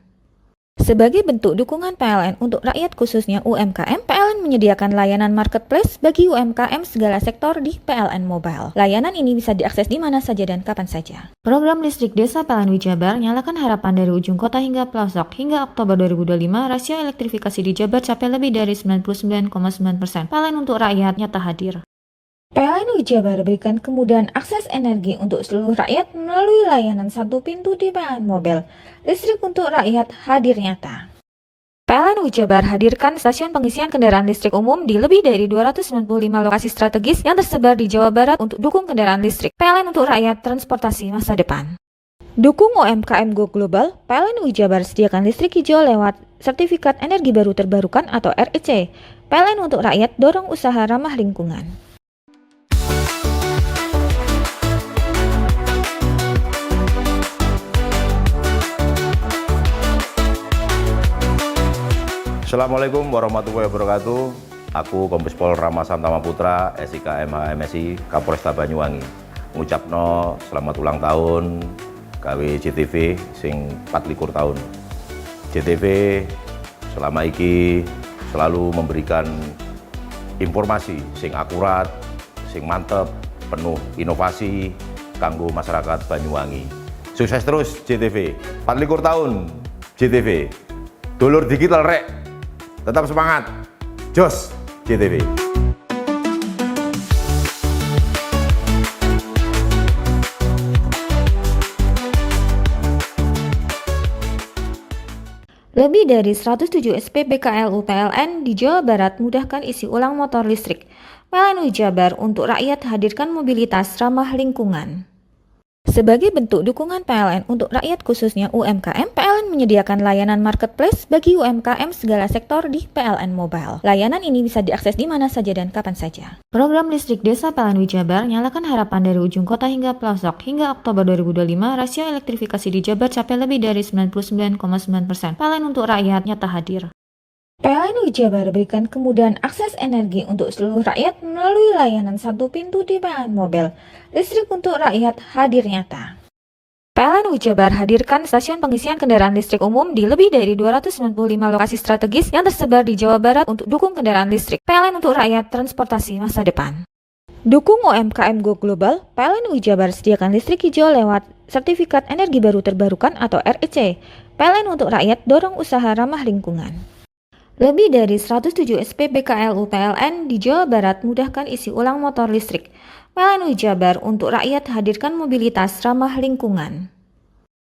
Sebagai bentuk dukungan PLN untuk rakyat khususnya UMKM, PLN menyediakan layanan marketplace bagi UMKM segala sektor di PLN Mobile. Layanan ini bisa diakses di mana saja dan kapan saja. Program listrik desa PLN Jabar nyalakan harapan dari ujung kota hingga pelosok. Hingga Oktober 2025, rasio elektrifikasi di Jabar capai lebih dari 99,9%. PLN untuk rakyat nyata hadir. PLN Jabar berikan kemudahan akses energi untuk seluruh rakyat melalui layanan satu pintu di PLN Mobile. Listrik untuk rakyat hadir nyata. PLN Jabar hadirkan stasiun pengisian kendaraan listrik umum di lebih dari 295 lokasi strategis yang tersebar di Jawa Barat untuk dukung kendaraan listrik. PLN untuk rakyat transportasi masa depan. Dukung UMKM Go Global, PLN Jabar sediakan listrik hijau lewat Sertifikat Energi Baru Terbarukan atau REC. PLN untuk rakyat dorong usaha ramah lingkungan. Assalamualaikum warahmatullahi wabarakatuh. Aku Kombes Pol Rama Santama Putra, SIK MHMSI Kapolresta Banyuwangi. Ngucapno selamat ulang tahun gawe JTV sing 24 tahun. JTV selama iki selalu memberikan informasi sing akurat, sing mantep, penuh inovasi kanggo masyarakat Banyuwangi. Sukses terus JTV. 24 tahun JTV. Dulur digital rek. Tetap semangat, jos JTV. Lebih dari 107 SPBKLU PLN di Jawa Barat mudahkan isi ulang motor listrik. PLN Jabar untuk rakyat hadirkan mobilitas ramah lingkungan. Sebagai bentuk dukungan PLN untuk rakyat khususnya UMKM, PLN menyediakan layanan marketplace bagi UMKM segala sektor di PLN Mobile. Layanan ini bisa diakses di mana saja dan kapan saja. Program listrik desa PLN Jabar nyalakan harapan dari ujung kota hingga pelosok. Hingga Oktober 2025, rasio elektrifikasi di Jabar capai lebih dari 99,9%. PLN untuk rakyat nyata hadir. PLN Jabar berikan kemudahan akses energi untuk seluruh rakyat melalui layanan satu pintu di PLN Mobile. Listrik untuk rakyat hadir nyata. PLN Jabar hadirkan stasiun pengisian kendaraan listrik umum di lebih dari 295 lokasi strategis yang tersebar di Jawa Barat untuk dukung kendaraan listrik. PLN untuk rakyat transportasi masa depan. Dukung UMKM Go Global, PLN Jabar sediakan listrik hijau lewat Sertifikat Energi Baru Terbarukan atau REC. PLN untuk rakyat dorong usaha ramah lingkungan. Lebih dari 107 SPBKLU PLN di Jawa Barat mudahkan isi ulang motor listrik. PLN Jabar untuk rakyat hadirkan mobilitas ramah lingkungan.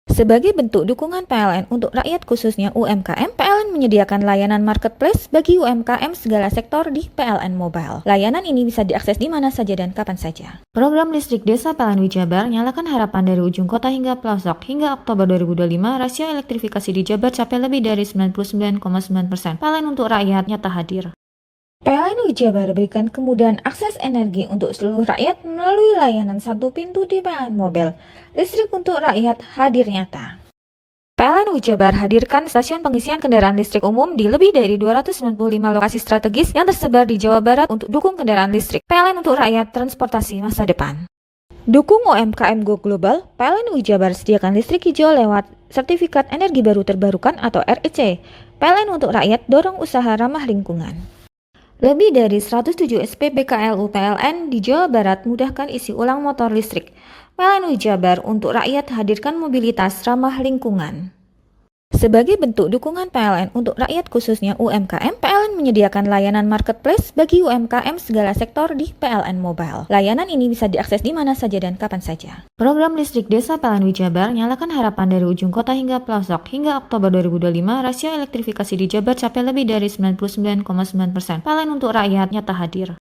Sebagai bentuk dukungan PLN untuk rakyat khususnya UMKM, PLN menyediakan layanan marketplace bagi UMKM segala sektor di PLN Mobile. Layanan ini bisa diakses di mana saja dan kapan saja. Program listrik desa PLN Jabar nyalakan harapan dari ujung kota hingga pelosok. Hingga Oktober 2025, rasio elektrifikasi di Jabar capai lebih dari 99,9%. PLN untuk rakyat nyata hadir. PLN Jabar berikan kemudahan akses energi untuk seluruh rakyat melalui layanan satu pintu di PLN Mobile. Listrik untuk rakyat hadir nyata. PLN Jabar hadirkan stasiun pengisian kendaraan listrik umum di lebih dari 295 lokasi strategis yang tersebar di Jawa Barat untuk dukung kendaraan listrik. PLN untuk rakyat transportasi masa depan. Dukung UMKM Go Global, PLN Jabar sediakan listrik hijau lewat Sertifikat Energi Baru Terbarukan atau REC. PLN untuk rakyat dorong usaha ramah lingkungan. Lebih dari 107 SPBKLU PLN di Jawa Barat mudahkan isi ulang motor listrik. PLN Jabar untuk rakyat hadirkan mobilitas ramah lingkungan. Sebagai bentuk dukungan PLN untuk rakyat khususnya UMKM, PLN menyediakan layanan marketplace bagi UMKM segala sektor di PLN Mobile. Layanan ini bisa diakses di mana saja dan kapan saja. Program listrik desa PLN Jabar nyalakan harapan dari ujung kota hingga pelosok. Hingga Oktober 2025, rasio elektrifikasi di Jabar capai lebih dari 99,9%. PLN untuk rakyat nyata hadir.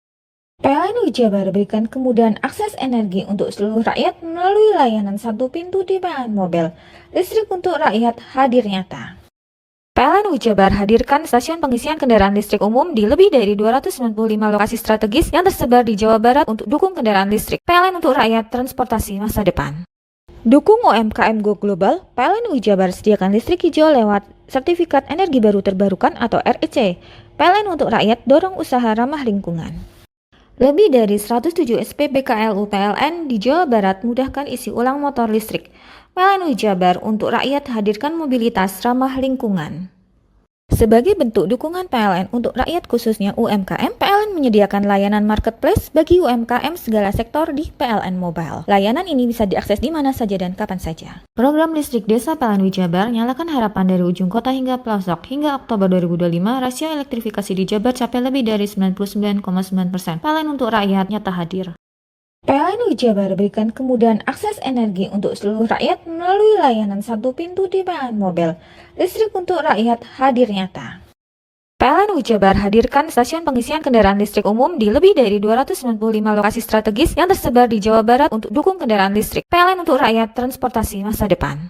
PLN Jabar berikan kemudahan akses energi untuk seluruh rakyat melalui layanan satu pintu di PLN Mobile. Listrik untuk rakyat hadir nyata. PLN Jabar hadirkan stasiun pengisian kendaraan listrik umum di lebih dari 295 lokasi strategis yang tersebar di Jawa Barat untuk dukung kendaraan listrik. PLN untuk rakyat transportasi masa depan. Dukung UMKM Go Global, PLN Jabar sediakan listrik hijau lewat Sertifikat Energi Baru Terbarukan atau REC. PLN untuk rakyat dorong usaha ramah lingkungan. Lebih dari 107 SPBKLU PLN di Jawa Barat mudahkan isi ulang motor listrik. PLN Jabar untuk rakyat hadirkan mobilitas ramah lingkungan. Sebagai bentuk dukungan PLN untuk rakyat khususnya UMKM, PLN menyediakan layanan marketplace bagi UMKM segala sektor di PLN Mobile. Layanan ini bisa diakses di mana saja dan kapan saja. Program listrik desa PLN Jabar nyalakan harapan dari ujung kota hingga pelosok. Hingga Oktober 2025, rasio elektrifikasi di Jabar capai lebih dari 99,9%. PLN untuk rakyat nyata hadir. PLN Jabar berikan kemudahan akses energi untuk seluruh rakyat melalui layanan satu pintu di PLN Mobile. Listrik untuk rakyat hadir nyata. PLN Jabar hadirkan stasiun pengisian kendaraan listrik umum di lebih dari 295 lokasi strategis yang tersebar di Jawa Barat untuk dukung kendaraan listrik. PLN untuk rakyat transportasi masa depan.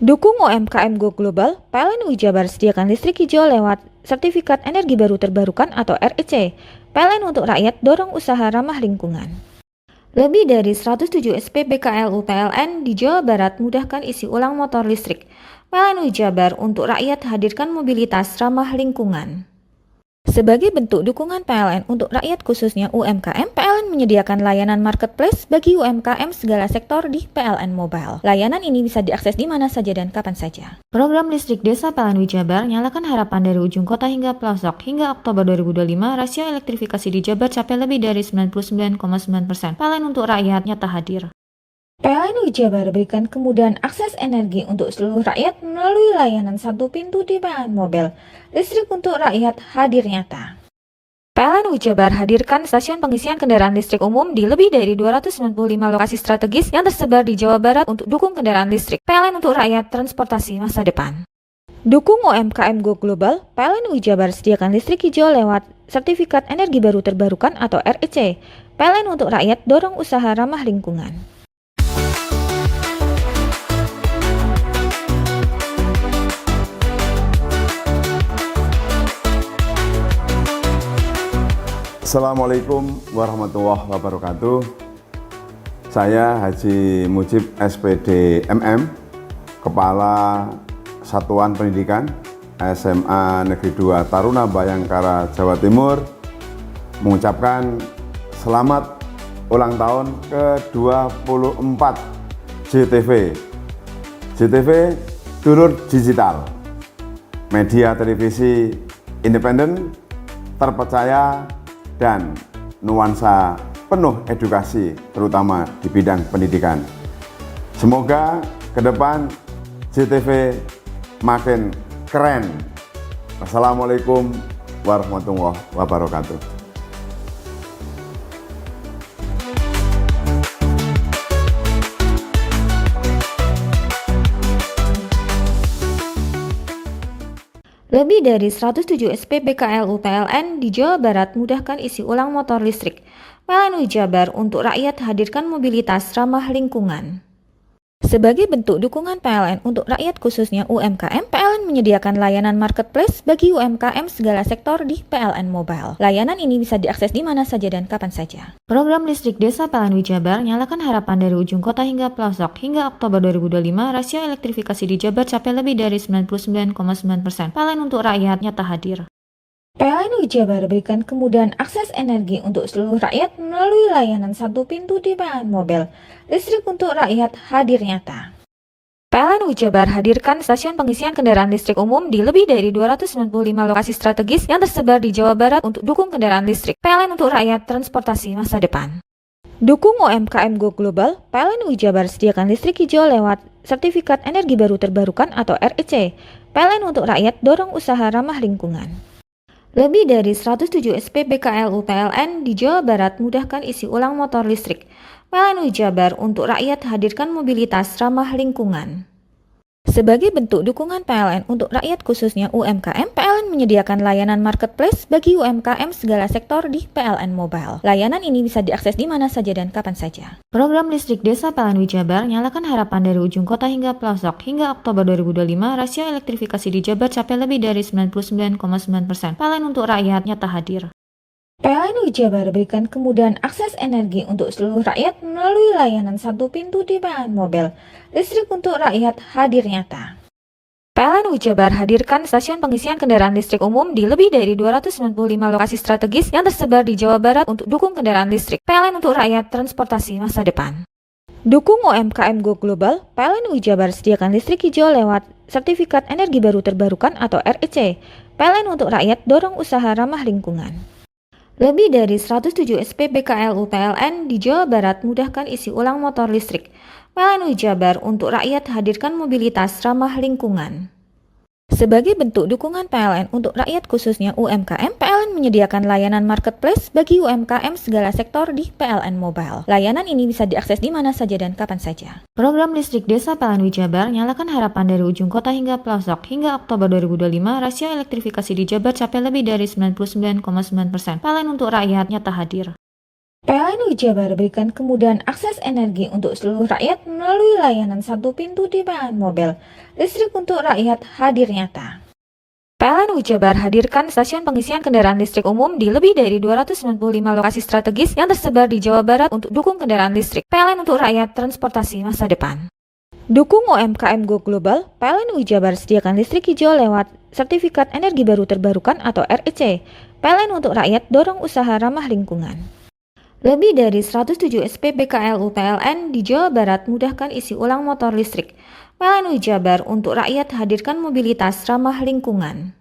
Dukung UMKM Go Global, PLN Jabar sediakan listrik hijau lewat Sertifikat Energi Baru Terbarukan atau REC. PLN untuk rakyat dorong usaha ramah lingkungan. Lebih dari 107 SPBKLU PLN di Jawa Barat mudahkan isi ulang motor listrik. PLN Jabar untuk rakyat hadirkan mobilitas ramah lingkungan. Sebagai bentuk dukungan PLN untuk rakyat khususnya UMKM, PLN menyediakan layanan marketplace bagi UMKM segala sektor di PLN Mobile. Layanan ini bisa diakses di mana saja dan kapan saja. Program listrik desa PLN Jabar nyalakan harapan dari ujung kota hingga pelosok. Hingga Oktober 2025, rasio elektrifikasi di Jabar capai lebih dari 99,9%. PLN untuk rakyat nyata hadir. PLN Jabar berikan kemudahan akses energi untuk seluruh rakyat melalui layanan satu pintu di PLN Mobile. Listrik untuk rakyat hadir nyata. PLN Jabar hadirkan stasiun pengisian kendaraan listrik umum di lebih dari 295 lokasi strategis yang tersebar di Jawa Barat untuk dukung kendaraan listrik. PLN untuk rakyat transportasi masa depan. Dukung UMKM Go Global, PLN UI Jabar sediakan listrik hijau lewat Sertifikat Energi Baru Terbarukan atau REC. PLN untuk rakyat dorong usaha ramah lingkungan. Assalamualaikum warahmatullahi wabarakatuh. Saya Haji Mujib SPD MM, Kepala Satuan Pendidikan SMA Negeri 2 Taruna Bayangkara, Jawa Timur, mengucapkan selamat ulang tahun ke-24 JTV. JTV Dulur Digital, media televisi independen, terpercaya, dan nuansa penuh edukasi, terutama di bidang pendidikan. Semoga ke depan JTV makin keren. Assalamualaikum warahmatullahi wabarakatuh. Lebih dari 107 SPB KLU PLN di Jawa Barat mudahkan isi ulang motor listrik. PLN UI Jabar untuk rakyat hadirkan mobilitas ramah lingkungan. Sebagai bentuk dukungan PLN untuk rakyat khususnya UMKM, PLN menyediakan layanan marketplace bagi UMKM segala sektor di PLN Mobile. Layanan ini bisa diakses di mana saja dan kapan saja. Program listrik desa PLN UI Jabar nyalakan harapan dari ujung kota hingga pelosok. Hingga Oktober 2025, rasio elektrifikasi di Jabar capai lebih dari 99,9%. PLN untuk rakyat nyata hadir. PLN UI Jabar berikan kemudahan akses energi untuk seluruh rakyat melalui layanan satu pintu di PLN Mobile. Listrik untuk rakyat hadir nyata. PLN UI Jabar hadirkan stasiun pengisian kendaraan listrik umum di lebih dari 295 lokasi strategis yang tersebar di Jawa Barat untuk dukung kendaraan listrik. PLN untuk rakyat transportasi masa depan. Dukung UMKM Go Global, PLN UI Jabar sediakan listrik hijau lewat Sertifikat Energi Baru Terbarukan atau REC. PLN untuk rakyat dorong usaha ramah lingkungan. Lebih dari 107 SPB KLU PLN di Jawa Barat mudahkan isi ulang motor listrik. PLN UI Jabar untuk rakyat hadirkan mobilitas ramah lingkungan. Sebagai bentuk dukungan PLN untuk rakyat khususnya UMKM, PLN menyediakan layanan marketplace bagi UMKM segala sektor di PLN Mobile. Layanan ini bisa diakses di mana saja dan kapan saja. Program listrik desa PLN UI Jabar nyalakan harapan dari ujung kota hingga pelosok. Hingga Oktober 2025, rasio elektrifikasi di Jabar capai lebih dari 99,9%. PLN untuk rakyat nyata hadir. PLN UI Jabar berikan kemudahan akses energi untuk seluruh rakyat melalui layanan satu pintu di PLN Mobile. Listrik untuk rakyat hadir nyata. PLN UI Jabar hadirkan stasiun pengisian kendaraan listrik umum di lebih dari 295 lokasi strategis yang tersebar di Jawa Barat untuk dukung kendaraan listrik. PLN untuk rakyat transportasi masa depan. Dukung UMKM Go Global, PLN UI Jabar sediakan listrik hijau lewat Sertifikat Energi Baru Terbarukan atau REC. PLN untuk rakyat dorong usaha ramah lingkungan. Lebih dari 107 SPB KLU PLN di Jawa Barat mudahkan isi ulang motor listrik. PLN UI Jabar untuk rakyat hadirkan mobilitas ramah lingkungan. Sebagai bentuk dukungan PLN untuk rakyat khususnya UMKM, PLN menyediakan layanan marketplace bagi UMKM segala sektor di PLN Mobile. Layanan ini bisa diakses di mana saja dan kapan saja. Program listrik desa PLN UI Jabar nyalakan harapan dari ujung kota hingga pelosok. Hingga Oktober 2025, rasio elektrifikasi di Jabar capai lebih dari 99,9%. PLN untuk rakyat nyata hadir. PLN UI Jabar berikan kemudahan akses energi untuk seluruh rakyat melalui layanan satu pintu di PLN Mobile. Listrik untuk rakyat hadir nyata. PLN UI Jabar hadirkan stasiun pengisian kendaraan listrik umum di lebih dari 295 lokasi strategis yang tersebar di Jawa Barat untuk dukung kendaraan listrik. PLN untuk rakyat transportasi masa depan. Dukung UMKM Go Global, PLN UI Jabar sediakan listrik hijau lewat Sertifikat Energi Baru Terbarukan atau REC. PLN untuk rakyat dorong usaha ramah lingkungan. Lebih dari 107 SPB KLU PLN di Jawa Barat mudahkan isi ulang motor listrik. PLN UI Jabar untuk rakyat hadirkan mobilitas ramah lingkungan.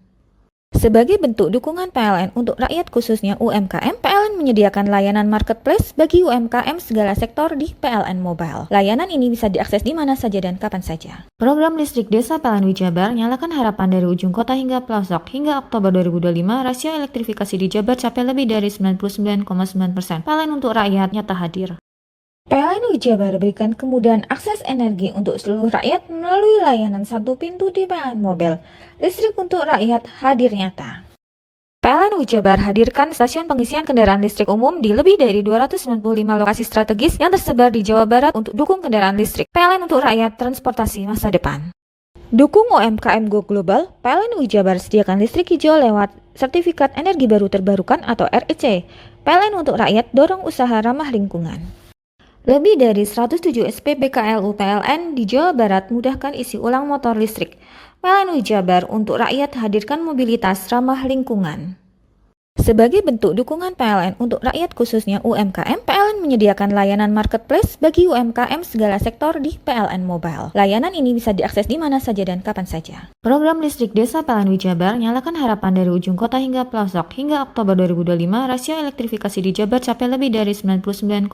Sebagai bentuk dukungan PLN untuk rakyat khususnya UMKM, PLN menyediakan layanan marketplace bagi UMKM segala sektor di PLN Mobile. Layanan ini bisa diakses di mana saja dan kapan saja. Program listrik desa PLN UI Jabar nyalakan harapan dari ujung kota hingga pelosok. Hingga Oktober 2025, rasio elektrifikasi di Jabar capai lebih dari 99,9%. PLN untuk rakyat nyata hadir. PLN Jabar berikan kemudahan akses energi untuk seluruh rakyat melalui layanan satu pintu di PLN Mobile. Listrik untuk rakyat hadir nyata. PLN Jabar hadirkan stasiun pengisian kendaraan listrik umum di lebih dari 295 lokasi strategis yang tersebar di Jawa Barat untuk dukung kendaraan listrik. PLN untuk rakyat transportasi masa depan. Dukung UMKM Go Global, PLN Jabar sediakan listrik hijau lewat Sertifikat Energi Baru Terbarukan atau REC. PLN untuk rakyat dorong usaha ramah lingkungan. Lebih dari 107 SP BKLU PLN di Jawa Barat mudahkan isi ulang motor listrik. PLN Jabar untuk rakyat hadirkan mobilitas ramah lingkungan. Sebagai bentuk dukungan PLN untuk rakyat khususnya UMKM, PLN menyediakan layanan marketplace bagi UMKM segala sektor di PLN Mobile. Layanan ini bisa diakses di mana saja dan kapan saja. Program listrik desa PLN Jabar nyalakan harapan dari ujung kota hingga pelosok. Hingga Oktober 2025, rasio elektrifikasi di Jabar capai lebih dari 99,9%.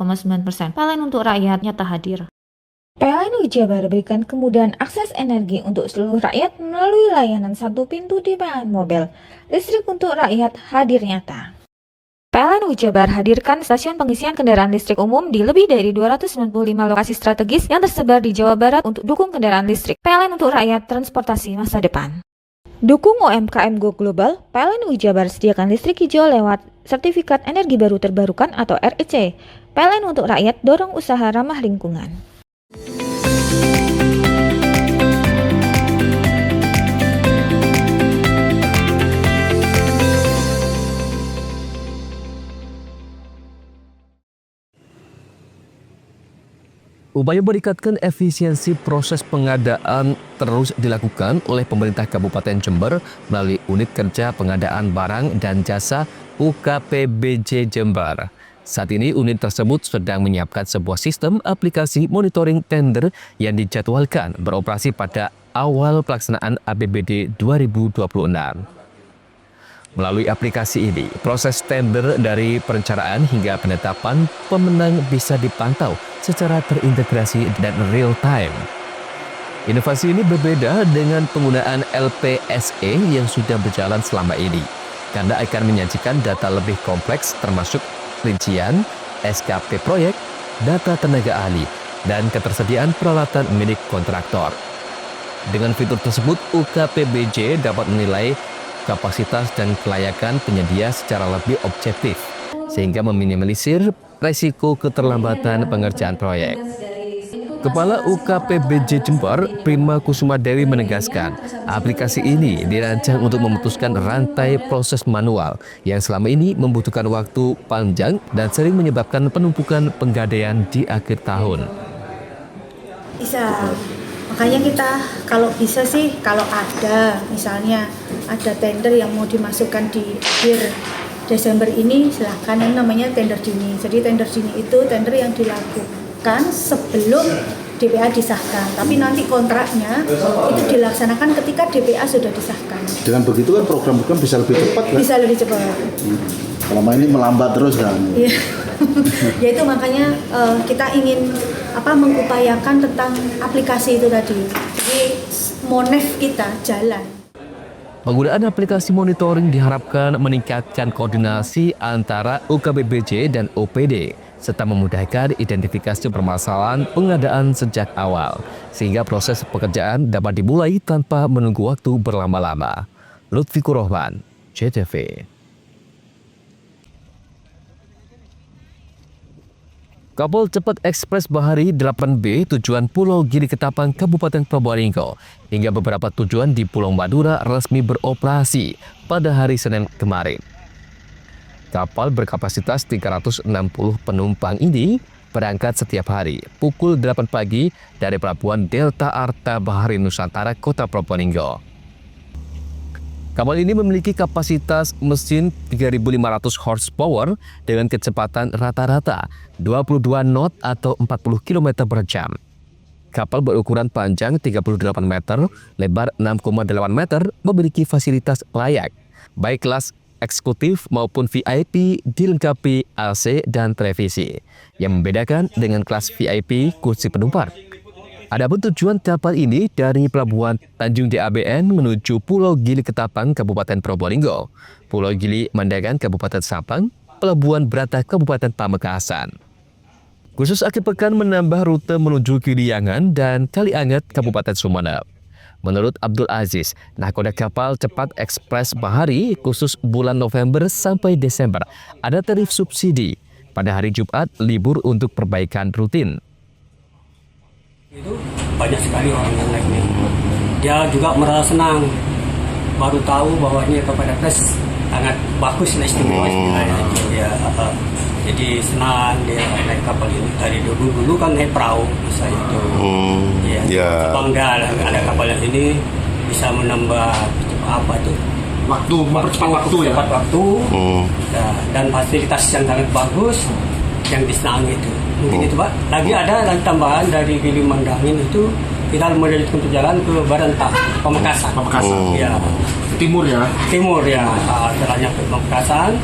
PLN untuk rakyat nyata hadir. PLN Jabar berikan kemudahan akses energi untuk seluruh rakyat melalui layanan satu pintu di PLN Mobile. Listrik untuk rakyat hadir nyata. PLN Jabar hadirkan stasiun pengisian kendaraan listrik umum di lebih dari 295 lokasi strategis yang tersebar di Jawa Barat untuk dukung kendaraan listrik. PLN untuk rakyat transportasi masa depan. Dukung UMKM Go Global, PLN Jabar sediakan listrik hijau lewat Sertifikat Energi Baru Terbarukan atau REC. PLN untuk rakyat dorong usaha ramah lingkungan. Upaya meningkatkan efisiensi proses pengadaan terus dilakukan oleh pemerintah Kabupaten Jember melalui Unit Kerja Pengadaan Barang dan Jasa UKPBJ Jember. Saat ini unit tersebut sedang menyiapkan sebuah sistem aplikasi monitoring tender yang dijadwalkan beroperasi pada awal pelaksanaan APBD 2026. Melalui aplikasi ini, proses tender dari perencanaan hingga penetapan pemenang bisa dipantau secara terintegrasi dan real time. Inovasi ini berbeda dengan penggunaan LPSE yang sudah berjalan selama ini, karena akan menyajikan data lebih kompleks termasuk rincian, SKP proyek, data tenaga ahli, dan ketersediaan peralatan milik kontraktor. Dengan fitur tersebut, UKPBJ dapat menilai kapasitas dan kelayakan penyedia secara lebih objektif, sehingga meminimalisir resiko keterlambatan pengerjaan proyek. Kepala UKPBJ Jember, Prima Kusuma Dewi menegaskan, aplikasi ini dirancang untuk memutuskan rantai proses manual yang selama ini membutuhkan waktu panjang dan sering menyebabkan penumpukan penggadaian di akhir tahun. Bisa. Makanya kita kalau bisa sih, kalau ada misalnya ada tender yang mau dimasukkan di akhir Desember ini, silahkan, yang namanya tender dini. Jadi tender dini itu tender yang dilakukan sebelum DPA disahkan, tapi nanti kontraknya itu dilaksanakan ketika DPA sudah disahkan. Dengan begitu kan program-program bisa lebih cepat kan? Bisa lebih cepat. Selama ini melambat terus kan? Iya. Ya itu makanya kita ingin mengupayakan tentang aplikasi itu tadi. Jadi Monef kita jalan. Penggunaan aplikasi monitoring diharapkan meningkatkan koordinasi antara UKPBJ dan OPD, serta memudahkan identifikasi permasalahan pengadaan sejak awal, sehingga proses pekerjaan dapat dimulai tanpa menunggu waktu berlama-lama. Lutfi Kurohman, JTV. Kapal cepat ekspres Bahari 8B tujuan Pulau Gili Ketapang, Kabupaten Probolinggo hingga beberapa tujuan di Pulau Madura resmi beroperasi pada hari Senin kemarin. Kapal berkapasitas 360 penumpang ini berangkat setiap hari pukul 8 pagi dari Pelabuhan Delta Arta Bahari Nusantara, Kota Probolinggo. Kapal ini memiliki kapasitas mesin 3.500 horsepower dengan kecepatan rata-rata 22 knot atau 40 km per jam. Kapal berukuran panjang 38 meter, lebar 6,8 meter, memiliki fasilitas layak, baik kelas eksekutif maupun VIP, dilengkapi AC dan televisi. Yang membedakan dengan kelas VIP kursi penumpang. Adapun tujuan kapal ini dari Pelabuhan Tanjung DABN menuju Pulau Gili Ketapang, Kabupaten Probolinggo, Pulau Gili Mandagan, Kabupaten Sampang, Pelabuhan Brata, Kabupaten Pamekasan. Khusus akhir pekan menambah rute menuju Kiliangan dan Kalianget, Kabupaten Sumeneb. Menurut Abdul Aziz, nahkoda kapal cepat ekspres Bahari khusus bulan November sampai Desember ada tarif subsidi. Pada hari Jumat, libur untuk perbaikan rutin. Itu banyak sekali orang yang naik ini. Dia juga merasa senang, baru tahu bahwa ini kepada pres sangat bagus dan istimewa istilahnya. Jadi senang dia naik kapal ini. Dari dulu kan naik perahu bisa itu. Bangga ada kapal yang ini bisa menambah mempercepat waktu. Dan fasilitas yang sangat bagus yang disenangi itu. Mungkin itu Pak. Lagi ada tambahan dari Gilimanjangin itu kita melanjutkan perjalanan ke Barantah, Pamekasan. Ya. Timur ya. Setelahnya ke Pamekasan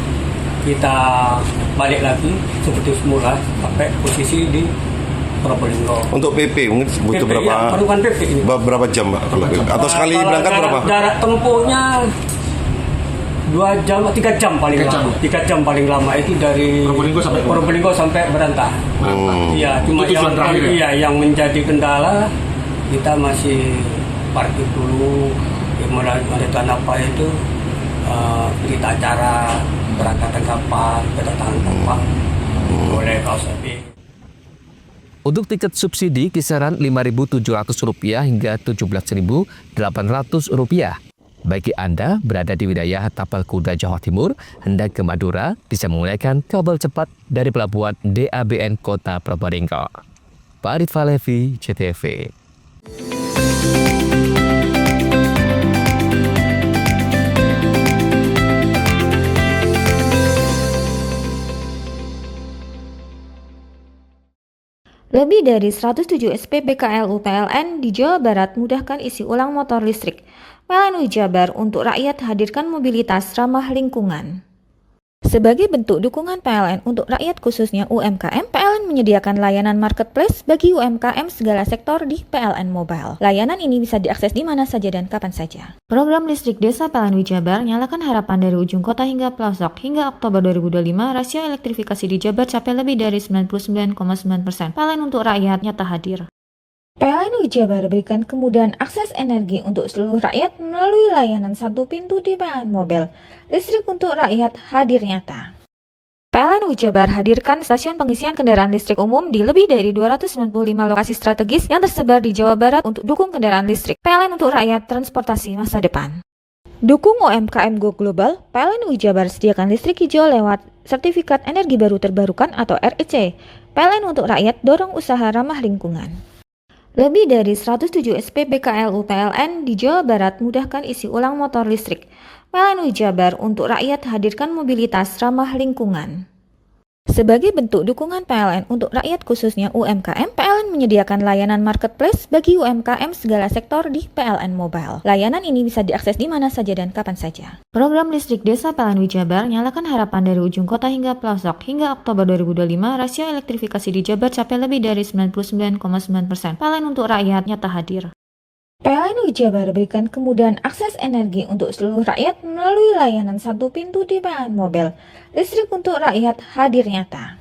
kita balik lagi seperti semula sampai posisi di Probolinggo. Untuk PP mungkin butuh berapa? Perlukan PP ini. Berapa jam Pak? Atau sekali berangkat berapa? Jarak tempuhnya 2 jam, 3 jam paling lama. 3 jam paling lama itu dari Probolinggo sampai Barantah. Iya, cuma yang menjadi kendala kita masih parkir dulu, melanjutkan apa itu berita acara berangkatan kapal, kedatangan kapal oleh KOSP. Untuk tiket subsidi kisaran Rp5.700 hingga Rp17.800. Bagi Anda berada di wilayah Tapal Kuda, Jawa Timur, hendak ke Madura, bisa menggunakan kabel cepat dari pelabuhan DABN Kota Probolinggo. Pak Arif Falevi, CTV. Lebih dari 107 SPB KLU PLN di Jawa Barat mudahkan isi ulang motor listrik. PLN Jabar untuk rakyat hadirkan mobilitas ramah lingkungan. Sebagai bentuk dukungan PLN untuk rakyat khususnya UMKM, PLN menyediakan layanan marketplace bagi UMKM segala sektor di PLN Mobile. Layanan ini bisa diakses di mana saja dan kapan saja. Program listrik desa PLN Jabar nyalakan harapan dari ujung kota hingga pelosok. Hingga Oktober 2025, rasio elektrifikasi di Jabar capai lebih dari 99,9%. PLN untuk rakyat nyata hadir. PLN Jabar berikan kemudahan akses energi untuk seluruh rakyat melalui layanan satu pintu di PLN Mobile. Listrik untuk rakyat hadir nyata. PLN Jabar hadirkan stasiun pengisian kendaraan listrik umum di lebih dari 295 lokasi strategis yang tersebar di Jawa Barat untuk dukung kendaraan listrik. PLN untuk rakyat transportasi masa depan. Dukung UMKM Go Global, PLN Jabar sediakan listrik hijau lewat Sertifikat Energi Baru Terbarukan atau REC. PLN untuk rakyat dorong usaha ramah lingkungan. Lebih dari 107 SPB KLU PLN di Jawa Barat mudahkan isi ulang motor listrik. PLN Jabar untuk rakyat hadirkan mobilitas ramah lingkungan. Sebagai bentuk dukungan PLN untuk rakyat khususnya UMKM, PLN menyediakan layanan marketplace bagi UMKM segala sektor di PLN Mobile. Layanan ini bisa diakses di mana saja dan kapan saja. Program listrik desa PLN Jabar nyalakan harapan dari ujung kota hingga pelosok. Hingga Oktober 2025, rasio elektrifikasi di Jabar capai lebih dari 99,9%. PLN untuk rakyat nyata hadir. PLN Jabar berikan kemudahan akses energi untuk seluruh rakyat melalui layanan satu pintu di PLN Mobile. Listrik untuk rakyat hadir nyata.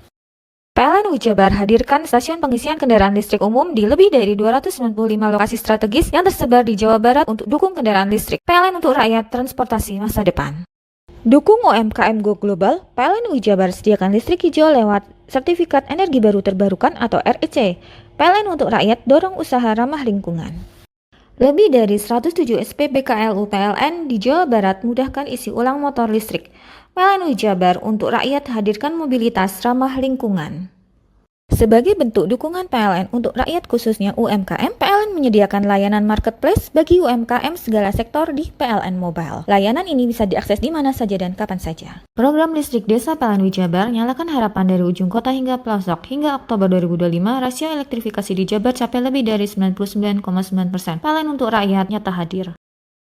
PLN Jabar hadirkan stasiun pengisian kendaraan listrik umum di lebih dari 295 lokasi strategis yang tersebar di Jawa Barat untuk dukung kendaraan listrik. PLN untuk rakyat transportasi masa depan. Dukung UMKM Go Global, PLN Jabar sediakan listrik hijau lewat Sertifikat Energi Baru Terbarukan atau REC. PLN untuk rakyat dorong usaha ramah lingkungan. Lebih dari 107 SPB KLU PLN di Jawa Barat mudahkan isi ulang motor listrik. PLN Jabar untuk rakyat hadirkan mobilitas ramah lingkungan. Sebagai bentuk dukungan PLN untuk rakyat khususnya UMKM, PLN menyediakan layanan marketplace bagi UMKM segala sektor di PLN Mobile. Layanan ini bisa diakses di mana saja dan kapan saja. Program listrik desa PLN Jabar nyalakan harapan dari ujung kota hingga pelosok. Hingga Oktober 2025, rasio elektrifikasi di Jabar capai lebih dari 99,9%. PLN untuk rakyat nyata hadir.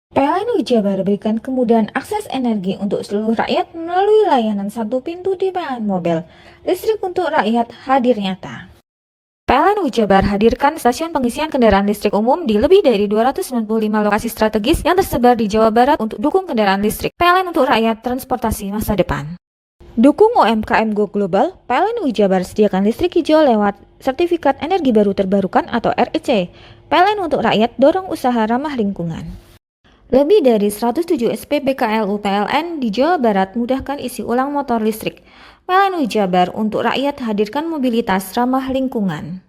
PLN Jabar berikan kemudahan akses energi untuk seluruh rakyat melalui layanan satu pintu di PLN Mobile. Listrik untuk rakyat hadir nyata. PLN Jabar hadirkan stasiun pengisian kendaraan listrik umum di lebih dari 295 lokasi strategis yang tersebar di Jawa Barat untuk dukung kendaraan listrik. PLN untuk rakyat transportasi masa depan. Dukung UMKM Go Global, PLN UI Jabar sediakan listrik hijau lewat Sertifikat Energi Baru Terbarukan atau REC. PLN untuk rakyat dorong usaha ramah lingkungan. Lebih dari 107 SPBKLU PLN di Jawa Barat mudahkan isi ulang motor listrik. PLN UI Jabar untuk rakyat hadirkan mobilitas ramah lingkungan.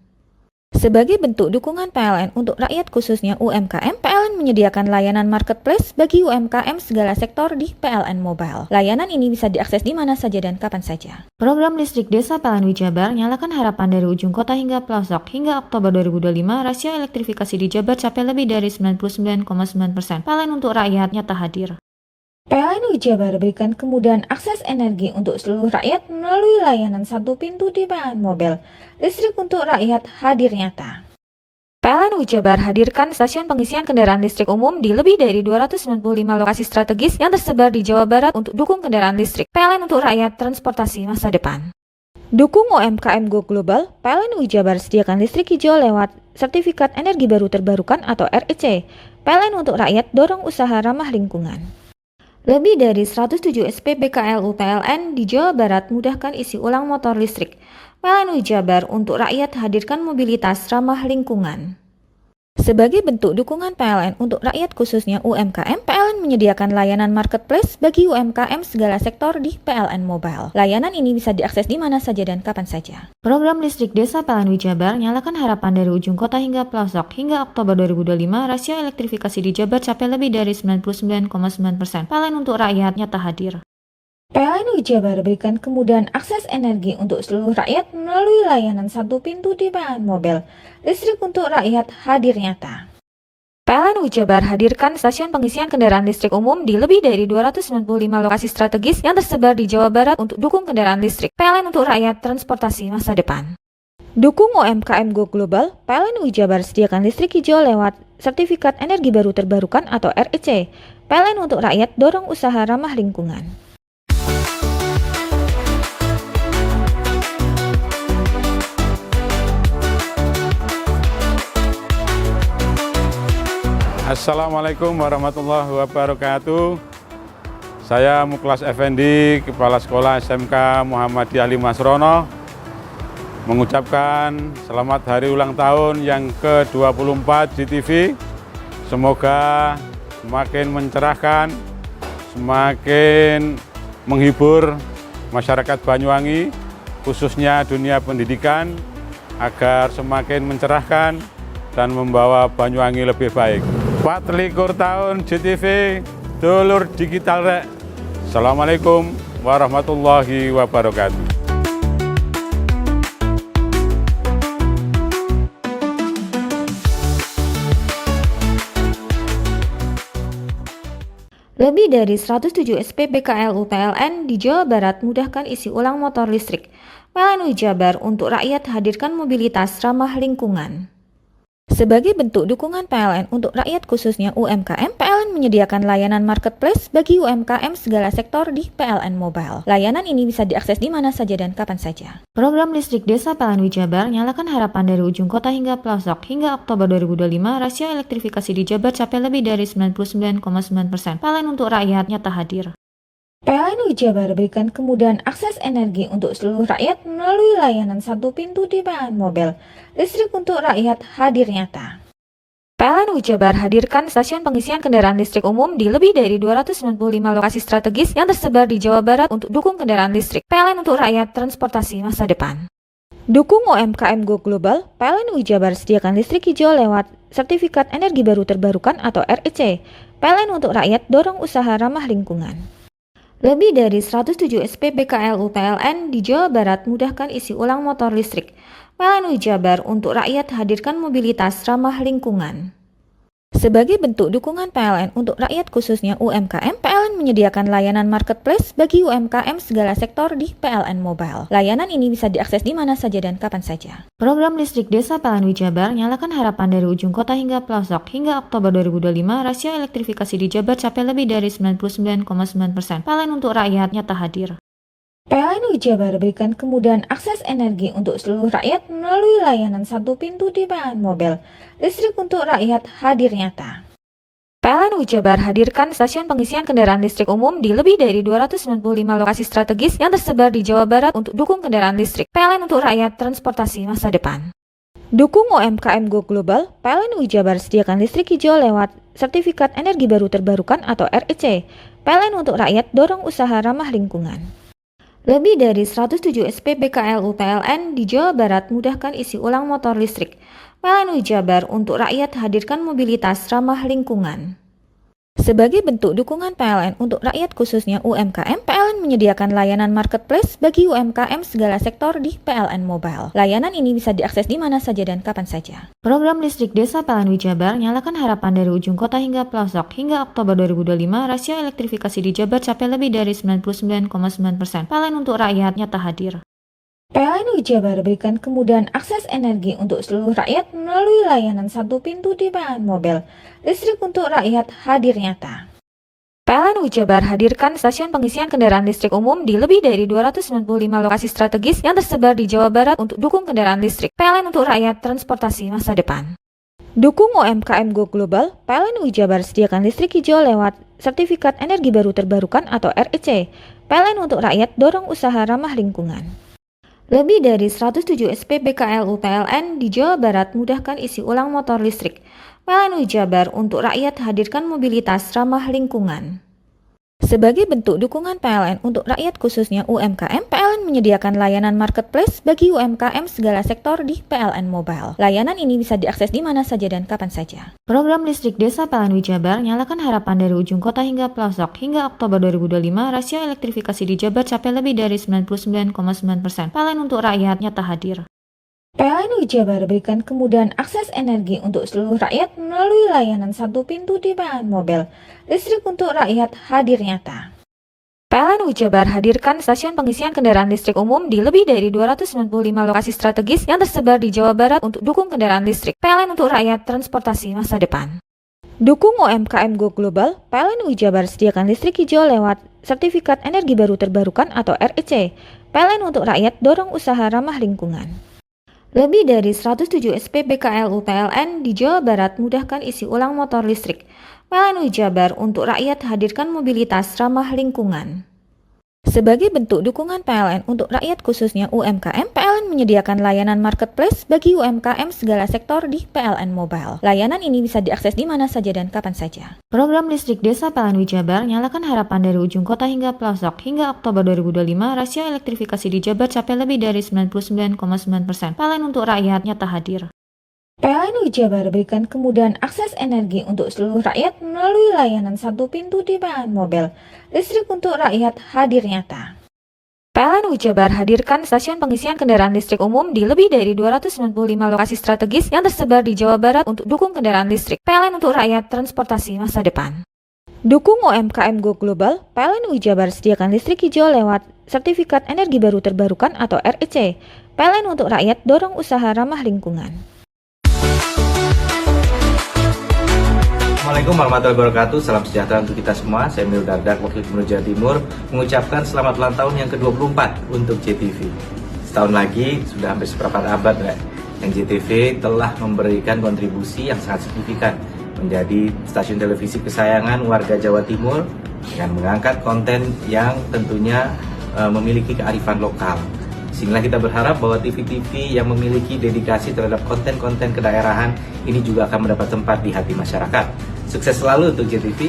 Sebagai bentuk dukungan PLN untuk rakyat khususnya UMKM, PLN menyediakan layanan marketplace bagi UMKM segala sektor di PLN Mobile. Layanan ini bisa diakses di mana saja dan kapan saja. Program listrik desa PLN UI Jabar nyalakan harapan dari ujung kota hingga pelosok. Hingga Oktober 2025, rasio elektrifikasi di Jabar capai lebih dari 99,9%. PLN untuk rakyat nyata hadir. PLN UI Jabar berikan kemudahan akses energi untuk seluruh rakyat melalui layanan satu pintu di PLN Mobile. Listrik untuk rakyat hadir nyata. PLN UI Jabar hadirkan stasiun pengisian kendaraan listrik umum di lebih dari 295 lokasi strategis yang tersebar di Jawa Barat untuk dukung kendaraan listrik. PLN untuk rakyat transportasi masa depan. Dukung UMKM Go Global, PLN UI Jabar sediakan listrik hijau lewat Sertifikat Energi Baru Terbarukan atau REC. PLN untuk rakyat dorong usaha ramah lingkungan. Lebih dari 107 SPBKLU PLN di Jawa Barat mudahkan isi ulang motor listrik. PLN UI Jabar untuk rakyat hadirkan mobilitas ramah lingkungan. Sebagai bentuk dukungan PLN untuk rakyat khususnya UMKM, PLN menyediakan layanan marketplace bagi UMKM segala sektor di PLN Mobile. Layanan ini bisa diakses di mana saja dan kapan saja. Program listrik desa PLN UI Jabar nyalakan harapan dari ujung kota hingga pelosok. Hingga Oktober 2025, rasio elektrifikasi di Jabar capai lebih dari 99,9%. PLN untuk rakyat nyata hadir. PLN UI Jabar berikan kemudahan akses energi untuk seluruh rakyat melalui layanan satu pintu di PLN Mobile. Listrik untuk rakyat hadir nyata. PLN UI Jabar hadirkan stasiun pengisian kendaraan listrik umum di lebih dari 295 lokasi strategis yang tersebar di Jawa Barat untuk dukung kendaraan listrik. PLN untuk rakyat transportasi masa depan. Dukung UMKM Go Global, PLN UI Jabar sediakan listrik hijau lewat Sertifikat Energi Baru Terbarukan atau REC. PLN untuk rakyat dorong usaha ramah lingkungan. Assalamualaikum warahmatullahi wabarakatuh. Saya Muklas Effendi, Kepala Sekolah SMK Muhammadiyah 5 Srono, mengucapkan selamat hari ulang tahun yang ke-24 GTV. Semoga semakin mencerahkan, semakin menghibur masyarakat Banyuwangi, khususnya dunia pendidikan, agar semakin mencerahkan dan membawa Banyuwangi lebih baik. 24 tahun GTV, dulur digital rek. Assalamualaikum warahmatullahi wabarakatuh. Lebih dari 107 SPBKLU PLN di Jawa Barat mudahkan isi ulang motor listrik. PLN UI Jabar untuk rakyat hadirkan mobilitas ramah lingkungan. Sebagai bentuk dukungan PLN untuk rakyat khususnya UMKM, PLN menyediakan layanan marketplace bagi UMKM segala sektor di PLN Mobile. Layanan ini bisa diakses di mana saja dan kapan saja. Program listrik desa PLN UI Jabar nyalakan harapan dari ujung kota hingga pelosok. Hingga Oktober 2025, rasio elektrifikasi di Jabar capai lebih dari 99,9%. PLN untuk rakyat nyata hadir. PLN UI Jabar berikan kemudahan akses energi untuk seluruh rakyat melalui layanan satu pintu di PLN Mobile. Listrik untuk rakyat hadir nyata. PLN UI Jabar hadirkan stasiun pengisian kendaraan listrik umum di lebih dari 295 lokasi strategis yang tersebar di Jawa Barat untuk dukung kendaraan listrik. PLN untuk rakyat transportasi masa depan. Dukung UMKM Go Global, PLN UI Jabar sediakan listrik hijau lewat Sertifikat Energi Baru Terbarukan atau REC. PLN untuk rakyat dorong usaha ramah lingkungan. Lebih dari 107 SPBKLU PLN di Jawa Barat mudahkan isi ulang motor listrik. PLN UI Jabar untuk rakyat hadirkan mobilitas ramah lingkungan. Sebagai bentuk dukungan PLN untuk rakyat khususnya UMKM, PLN menyediakan layanan marketplace bagi UMKM segala sektor di PLN Mobile. Layanan ini bisa diakses di mana saja dan kapan saja. Program listrik desa PLN UI Jabar nyalakan harapan dari ujung kota hingga pelosok. Hingga Oktober 2025, rasio elektrifikasi di Jabar capai lebih dari 99,9%. PLN untuk rakyat nyata hadir. PLN UI Jabar berikan kemudahan akses energi untuk seluruh rakyat melalui layanan satu pintu di PLN Mobile. Listrik untuk rakyat hadir nyata. PLN Jabar hadirkan stasiun pengisian kendaraan listrik umum di lebih dari 295 lokasi strategis yang tersebar di Jawa Barat untuk dukung kendaraan listrik PLN untuk rakyat transportasi masa depan. Dukung UMKM Go Global, PLN Jabar sediakan listrik hijau lewat Sertifikat Energi Baru Terbarukan atau REC. PLN untuk rakyat dorong usaha ramah lingkungan. Lebih dari 107 SPBKLU PLN di Jawa Barat mudahkan isi ulang motor listrik. PLN Jabar untuk rakyat hadirkan mobilitas ramah lingkungan. Sebagai bentuk dukungan PLN untuk rakyat khususnya UMKM, PLN menyediakan layanan marketplace bagi UMKM segala sektor di PLN Mobile. Layanan ini bisa diakses di mana saja dan kapan saja. Program listrik desa PLN Jabar nyalakan harapan dari ujung kota hingga pelosok. Hingga Oktober 2025, rasio elektrifikasi di Jabar capai lebih dari 99,9%. PLN untuk rakyat nyata hadir. PLN Jabar berikan kemudahan akses energi untuk seluruh rakyat melalui layanan satu pintu di PLN Mobile. Listrik untuk rakyat hadir nyata. PLN Jabar hadirkan stasiun pengisian kendaraan listrik umum di lebih dari 295 lokasi strategis yang tersebar di Jawa Barat untuk dukung kendaraan listrik PLN untuk rakyat transportasi masa depan. Dukung UMKM Go Global, PLN Jabar sediakan listrik hijau lewat Sertifikat Energi Baru Terbarukan atau REC. PLN untuk rakyat dorong usaha ramah lingkungan. Lebih dari 107 SPBKLU PLN di Jawa Barat mudahkan isi ulang motor listrik. PLN Jabar untuk rakyat hadirkan mobilitas ramah lingkungan. Sebagai bentuk dukungan PLN untuk rakyat khususnya UMKM, PLN menyediakan layanan marketplace bagi UMKM segala sektor di PLN Mobile. Layanan ini bisa diakses di mana saja dan kapan saja. Program listrik desa PLN Jabar nyalakan harapan dari ujung kota hingga pelosok. Hingga Oktober 2025, rasio elektrifikasi di Jabar capai lebih dari 99,9%. PLN untuk rakyat nyata hadir. PLN Jabar berikan kemudahan akses energi untuk seluruh rakyat melalui layanan satu pintu di PLN Mobile. Listrik untuk rakyat hadir nyata. PLN Jabar hadirkan stasiun pengisian kendaraan listrik umum di lebih dari 295 lokasi strategis yang tersebar di Jawa Barat untuk dukung kendaraan listrik PLN untuk rakyat transportasi masa depan. Dukung UMKM Go Global, PLN Jabar sediakan listrik hijau lewat Sertifikat Energi Baru Terbarukan atau REC. PLN untuk rakyat dorong usaha ramah lingkungan. Lebih dari 107 SPBKLU PLN di Jawa Barat mudahkan isi ulang motor listrik. PLN Jabar untuk rakyat hadirkan mobilitas ramah lingkungan. Sebagai bentuk dukungan PLN untuk rakyat khususnya UMKM, PLN menyediakan layanan marketplace bagi UMKM segala sektor di PLN Mobile. Layanan ini bisa diakses di mana saja dan kapan saja. Program listrik desa PLN Jabar nyalakan harapan dari ujung kota hingga pelosok. Hingga Oktober 2025, rasio elektrifikasi di Jabar capai lebih dari 99,9%. PLN untuk rakyat nyata hadir. PLN Jabar berikan kemudahan akses energi untuk seluruh rakyat melalui layanan satu pintu di PLN Mobile. Listrik untuk rakyat hadir nyata. PLN Jabar hadirkan stasiun pengisian kendaraan listrik umum di lebih dari 295 lokasi strategis yang tersebar di Jawa Barat untuk dukung kendaraan listrik PLN untuk rakyat transportasi masa depan. Dukung UMKM Go Global, PLN Jabar sediakan listrik hijau lewat Sertifikat Energi Baru Terbarukan atau REC. PLN untuk rakyat dorong usaha ramah lingkungan. Assalamualaikum warahmatullahi wabarakatuh. Salam sejahtera untuk kita semua. Saya Emil Dardak, Wakil Gubernur Jawa Timur, mengucapkan selamat ulang tahun yang ke-24 untuk JTV. Setahun lagi, sudah hampir seperempat abad, yang JTV telah memberikan kontribusi yang sangat signifikan menjadi stasiun televisi kesayangan warga Jawa Timur dengan mengangkat konten yang tentunya memiliki kearifan lokal. Sehingga kita berharap bahwa TV-TV yang memiliki dedikasi terhadap konten-konten kedaerahan ini juga akan mendapat tempat di hati masyarakat. Sukses selalu untuk JTV.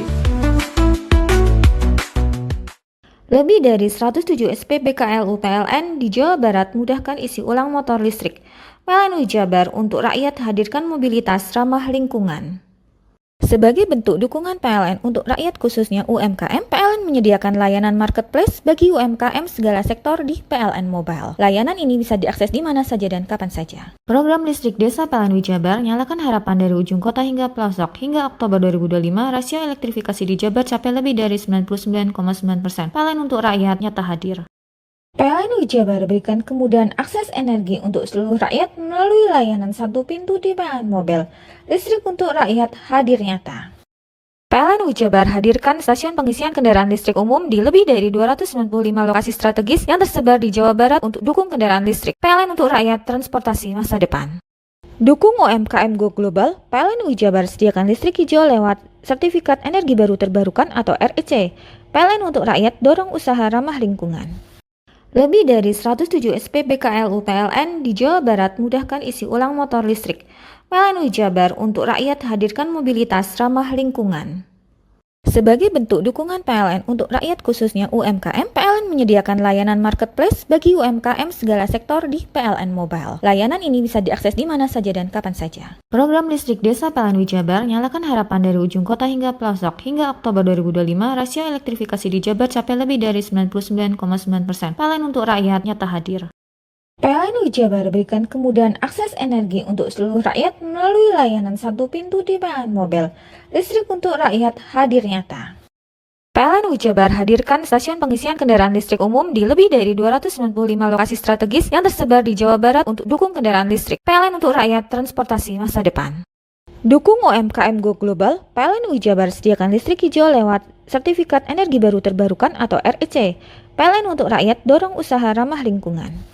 Lebih dari 107 SPBKLU PLN di Jawa Barat mudahkan isi ulang motor listrik. PLN Jabar untuk rakyat hadirkan mobilitas ramah lingkungan. Sebagai bentuk dukungan PLN untuk rakyat khususnya UMKM, PLN menyediakan layanan marketplace bagi UMKM segala sektor di PLN Mobile. Layanan ini bisa diakses di mana saja dan kapan saja. Program listrik desa PLN Jabar nyalakan harapan dari ujung kota hingga pelosok. Hingga Oktober 2025, rasio elektrifikasi di Jabar capai lebih dari 99,9%. PLN untuk rakyat nyata hadir. PLN Jabar berikan kemudahan akses energi untuk seluruh rakyat melalui layanan satu pintu di PLN Mobile. Listrik untuk rakyat hadir nyata. PLN Jabar hadirkan stasiun pengisian kendaraan listrik umum di lebih dari 295 lokasi strategis yang tersebar di Jawa Barat untuk dukung kendaraan listrik PLN untuk rakyat transportasi masa depan. Dukung UMKM Go Global, PLN UI Jabar sediakan listrik hijau lewat Sertifikat Energi Baru Terbarukan atau REC. PLN untuk rakyat dorong usaha ramah lingkungan. Lebih dari 107 SPBKLU PLN di Jawa Barat mudahkan isi ulang motor listrik. PLN UI Jabar untuk rakyat hadirkan mobilitas ramah lingkungan. Sebagai bentuk dukungan PLN untuk rakyat khususnya UMKM, PLN menyediakan layanan marketplace bagi UMKM segala sektor di PLN Mobile. Layanan ini bisa diakses di mana saja dan kapan saja. Program listrik desa PLN UI Jabar nyalakan harapan dari ujung kota hingga pelosok. Hingga Oktober 2025, rasio elektrifikasi di Jabar capai lebih dari 99,9%. PLN untuk rakyat nyata hadir. PLN UI Jabar berikan kemudahan akses energi untuk seluruh rakyat melalui layanan satu pintu di PLN Mobile. Listrik untuk rakyat hadir nyata. PLN UI Jabar hadirkan stasiun pengisian kendaraan listrik umum di lebih dari 295 lokasi strategis yang tersebar di Jawa Barat untuk dukung kendaraan listrik. PLN untuk rakyat transportasi masa depan. Dukung UMKM Go Global, PLN UI Jabar sediakan listrik hijau lewat Sertifikat Energi Baru Terbarukan atau REC. PLN untuk rakyat dorong usaha ramah lingkungan.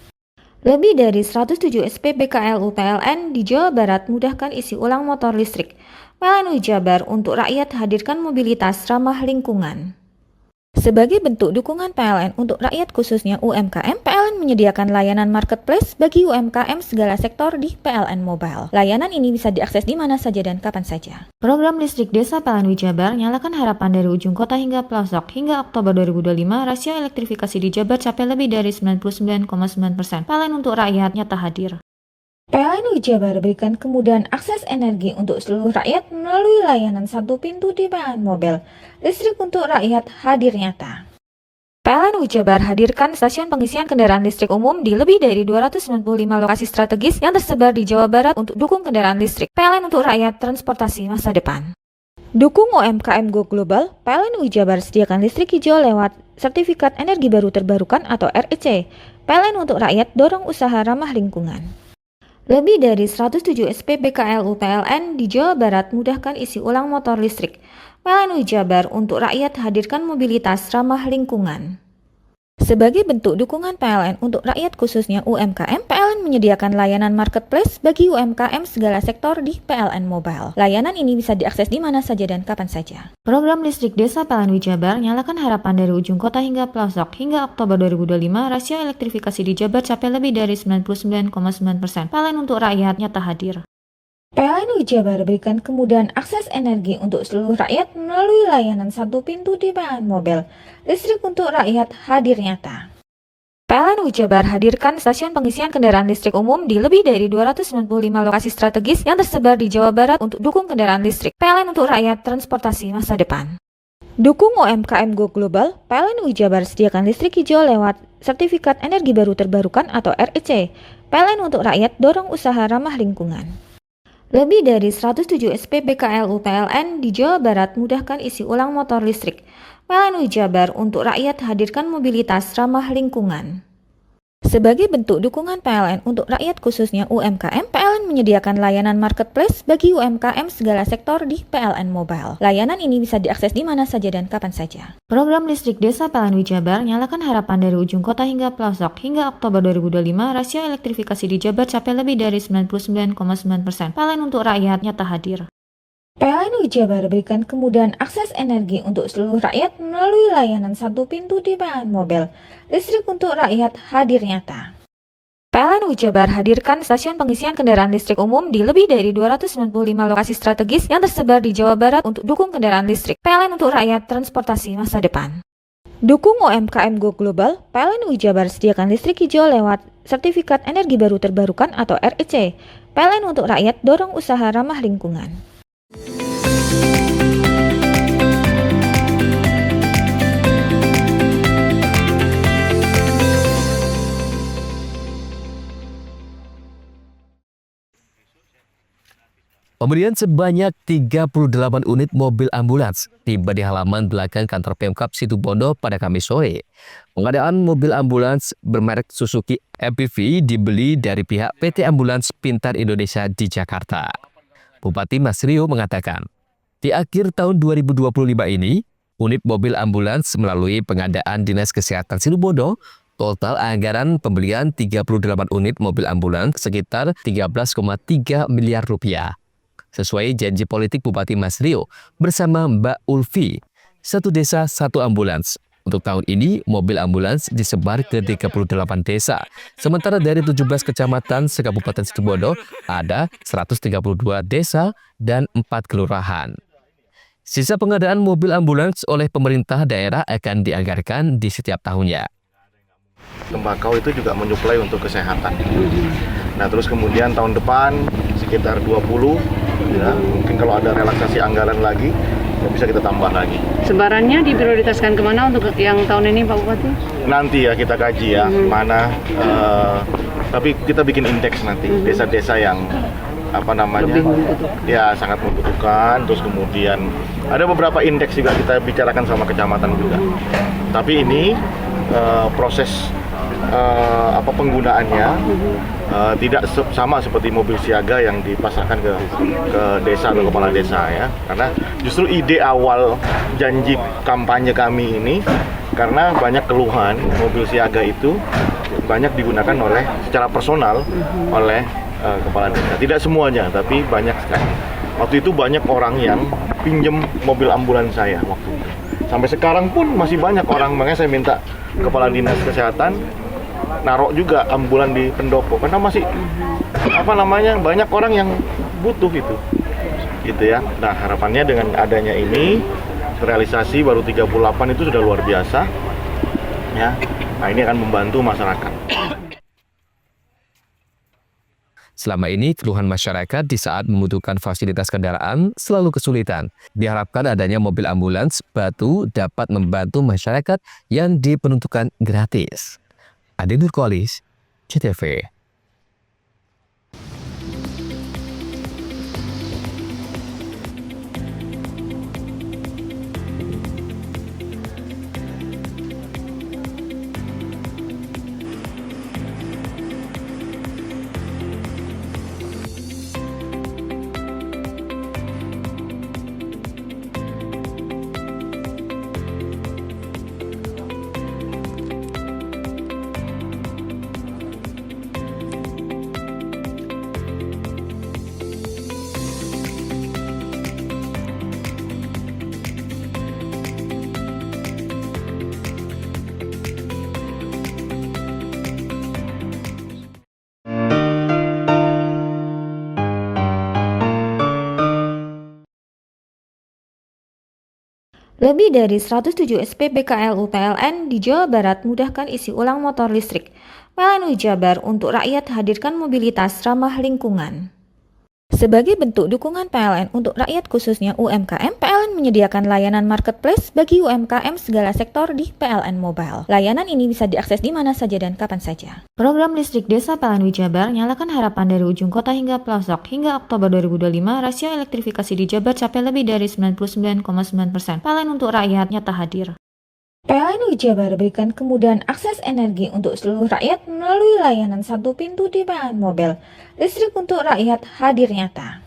Lebih dari 107 SPBKLU PLN di Jawa Barat mudahkan isi ulang motor listrik. PLN UI Jabar untuk rakyat hadirkan mobilitas ramah lingkungan. Sebagai bentuk dukungan PLN untuk rakyat khususnya UMKM, PLN menyediakan layanan marketplace bagi UMKM segala sektor di PLN Mobile. Layanan ini bisa diakses di mana saja dan kapan saja. Program listrik desa PLN UI Jabar nyalakan harapan dari ujung kota hingga pelosok. Hingga Oktober 2025, rasio elektrifikasi di Jabar capai lebih dari 99,9%. PLN untuk rakyat nyata hadir. PLN UI Jabar berikan kemudahan akses energi untuk seluruh rakyat melalui layanan satu pintu di PLN Mobile. Listrik untuk rakyat hadir nyata. PLN UI Jabar hadirkan stasiun pengisian kendaraan listrik umum di lebih dari 295 lokasi strategis yang tersebar di Jawa Barat untuk dukung kendaraan listrik. PLN untuk rakyat transportasi masa depan. Dukung UMKM Go Global, PLN UI Jabar sediakan listrik hijau lewat Sertifikat Energi Baru Terbarukan atau REC. PLN untuk rakyat dorong usaha ramah lingkungan. Lebih dari 107 SPBKLU PLN di Jawa Barat mudahkan isi ulang motor listrik. PLN UI Jabar untuk rakyat hadirkan mobilitas ramah lingkungan. Sebagai bentuk dukungan PLN untuk rakyat khususnya UMKM, PLN menyediakan layanan marketplace bagi UMKM segala sektor di PLN Mobile. Layanan ini bisa diakses di mana saja dan kapan saja. Program listrik desa PLN UI Jabar nyalakan harapan dari ujung kota hingga pelosok. Hingga Oktober 2025, rasio elektrifikasi di Jabar capai lebih dari 99,9%. PLN untuk rakyat nyata hadir. PLN UI Jabar berikan kemudahan akses energi untuk seluruh rakyat melalui layanan satu pintu di PLN Mobile. Listrik untuk rakyat hadir nyata. PLN UI Jabar hadirkan stasiun pengisian kendaraan listrik umum di lebih dari 295 lokasi strategis yang tersebar di Jawa Barat untuk dukung kendaraan listrik. PLN untuk rakyat transportasi masa depan. Dukung UMKM Go Global, PLN UI Jabar sediakan listrik hijau lewat Sertifikat Energi Baru Terbarukan atau REC. PLN untuk rakyat dorong usaha ramah lingkungan. Lebih dari 107 SPBKLU PLN di Jawa Barat mudahkan isi ulang motor listrik. PLN UI Jabar untuk rakyat hadirkan mobilitas ramah lingkungan. Sebagai bentuk dukungan PLN untuk rakyat khususnya UMKM, PLN menyediakan layanan marketplace bagi UMKM segala sektor di PLN Mobile. Layanan ini bisa diakses di mana saja dan kapan saja. Program listrik desa PLN UI Jabar nyalakan harapan dari ujung kota hingga pelosok. Hingga Oktober 2025, rasio elektrifikasi di Jabar capai lebih dari 99,9%. PLN untuk rakyat nyata hadir. PLN UI Jabar berikan kemudahan akses energi untuk seluruh rakyat melalui layanan satu pintu di PLN Mobile. Listrik untuk rakyat hadir nyata. PLN UI Jabar hadirkan stasiun pengisian kendaraan listrik umum di lebih dari 295 lokasi strategis yang tersebar di Jawa Barat untuk dukung kendaraan listrik. PLN untuk rakyat transportasi masa depan. Dukung UMKM Go Global, PLN UI Jabar sediakan listrik hijau lewat Sertifikat Energi Baru Terbarukan atau REC. PLN untuk rakyat dorong usaha ramah lingkungan. Pembelian sebanyak 38 unit mobil ambulans tiba di halaman belakang kantor Pemkab Situbondo pada Kamis sore. Pengadaan mobil ambulans bermerek Suzuki MPV dibeli dari pihak PT Ambulans Pintar Indonesia di Jakarta. Bupati Mas Rio mengatakan, di akhir tahun 2025 ini, unit mobil ambulans melalui pengadaan Dinas Kesehatan Situbondo Total anggaran pembelian 38 unit mobil ambulans sekitar 13,3 miliar rupiah. Sesuai janji politik Bupati Mas Rio bersama Mbak Ulfi, satu desa satu ambulans. Untuk tahun ini, mobil ambulans disebar ke 38 desa. Sementara dari 17 kecamatan se-Kabupaten Situbondo, ada 132 desa dan 4 kelurahan. Sisa pengadaan mobil ambulans oleh pemerintah daerah akan dianggarkan di setiap tahunnya. Tembakau itu juga menyuplai untuk kesehatan. Nah, terus kemudian tahun depan sekitar 20, ya, mungkin kalau ada relaksasi anggaran lagi, ya bisa kita tambah lagi. Sebarannya diprioritaskan kemana untuk yang tahun ini, Pak Bupati? Nanti ya kita kaji ya, mana. Tapi kita bikin indeks nanti, desa-desa yang ya sangat membutuhkan. Terus kemudian ada beberapa indeks juga kita bicarakan sama kecamatan juga. Tapi ini proses penggunaannya tidak sama seperti mobil siaga yang dipasarkan ke desa atau kepala desa ya, karena justru ide awal janji kampanye kami ini karena banyak keluhan mobil siaga itu banyak digunakan secara personal oleh kepala desa. Tidak semuanya, tapi banyak sekali. Waktu itu banyak orang yang pinjem mobil ambulans saya waktu itu. Sampai sekarang pun masih banyak orang, makanya saya minta kepala dinas kesehatan narok juga ambulan di pendopo karena masih banyak orang yang butuh itu gitu ya. Nah, harapannya dengan adanya ini realisasi baru 38 itu sudah luar biasa ya. Nah, ini akan membantu masyarakat. Selama ini, keluhan masyarakat di saat membutuhkan fasilitas kendaraan selalu kesulitan. Diharapkan adanya mobil ambulans batu dapat membantu masyarakat yang diperuntukkan gratis. Adi Nurkolis, JTV. Lebih dari 107 SPBKLU PLN di Jawa Barat mudahkan isi ulang motor listrik. PLN Jabar untuk rakyat hadirkan mobilitas ramah lingkungan. Sebagai bentuk dukungan PLN untuk rakyat khususnya UMKM, PLN menyediakan layanan marketplace bagi UMKM segala sektor di PLN Mobile. Layanan ini bisa diakses di mana saja dan kapan saja. Program listrik desa PLN Jabar nyalakan harapan dari ujung kota hingga pelosok. Hingga Oktober 2025, rasio elektrifikasi di Jabar capai lebih dari 99,9%. PLN untuk rakyat nyata hadir. PLN Jabar berikan kemudahan akses energi untuk seluruh rakyat melalui layanan satu pintu di PLN Mobile. Listrik untuk rakyat hadir nyata.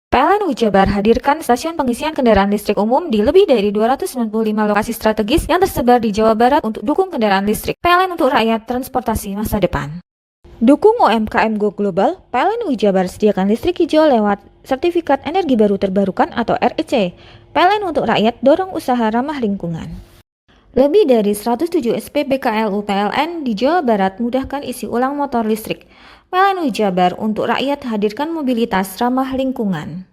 PLN Jabar hadirkan stasiun pengisian kendaraan listrik umum di lebih dari 295 lokasi strategis yang tersebar di Jawa Barat untuk dukung kendaraan listrik. PLN untuk rakyat transportasi masa depan. Dukung UMKM Go Global, PLN Jabar sediakan listrik hijau lewat Sertifikat Energi Baru Terbarukan atau REC. PLN untuk rakyat dorong usaha ramah lingkungan. Lebih dari 107 SPBKLU PLN di Jawa Barat mudahkan isi ulang motor listrik. PLN Jabar untuk rakyat hadirkan mobilitas ramah lingkungan.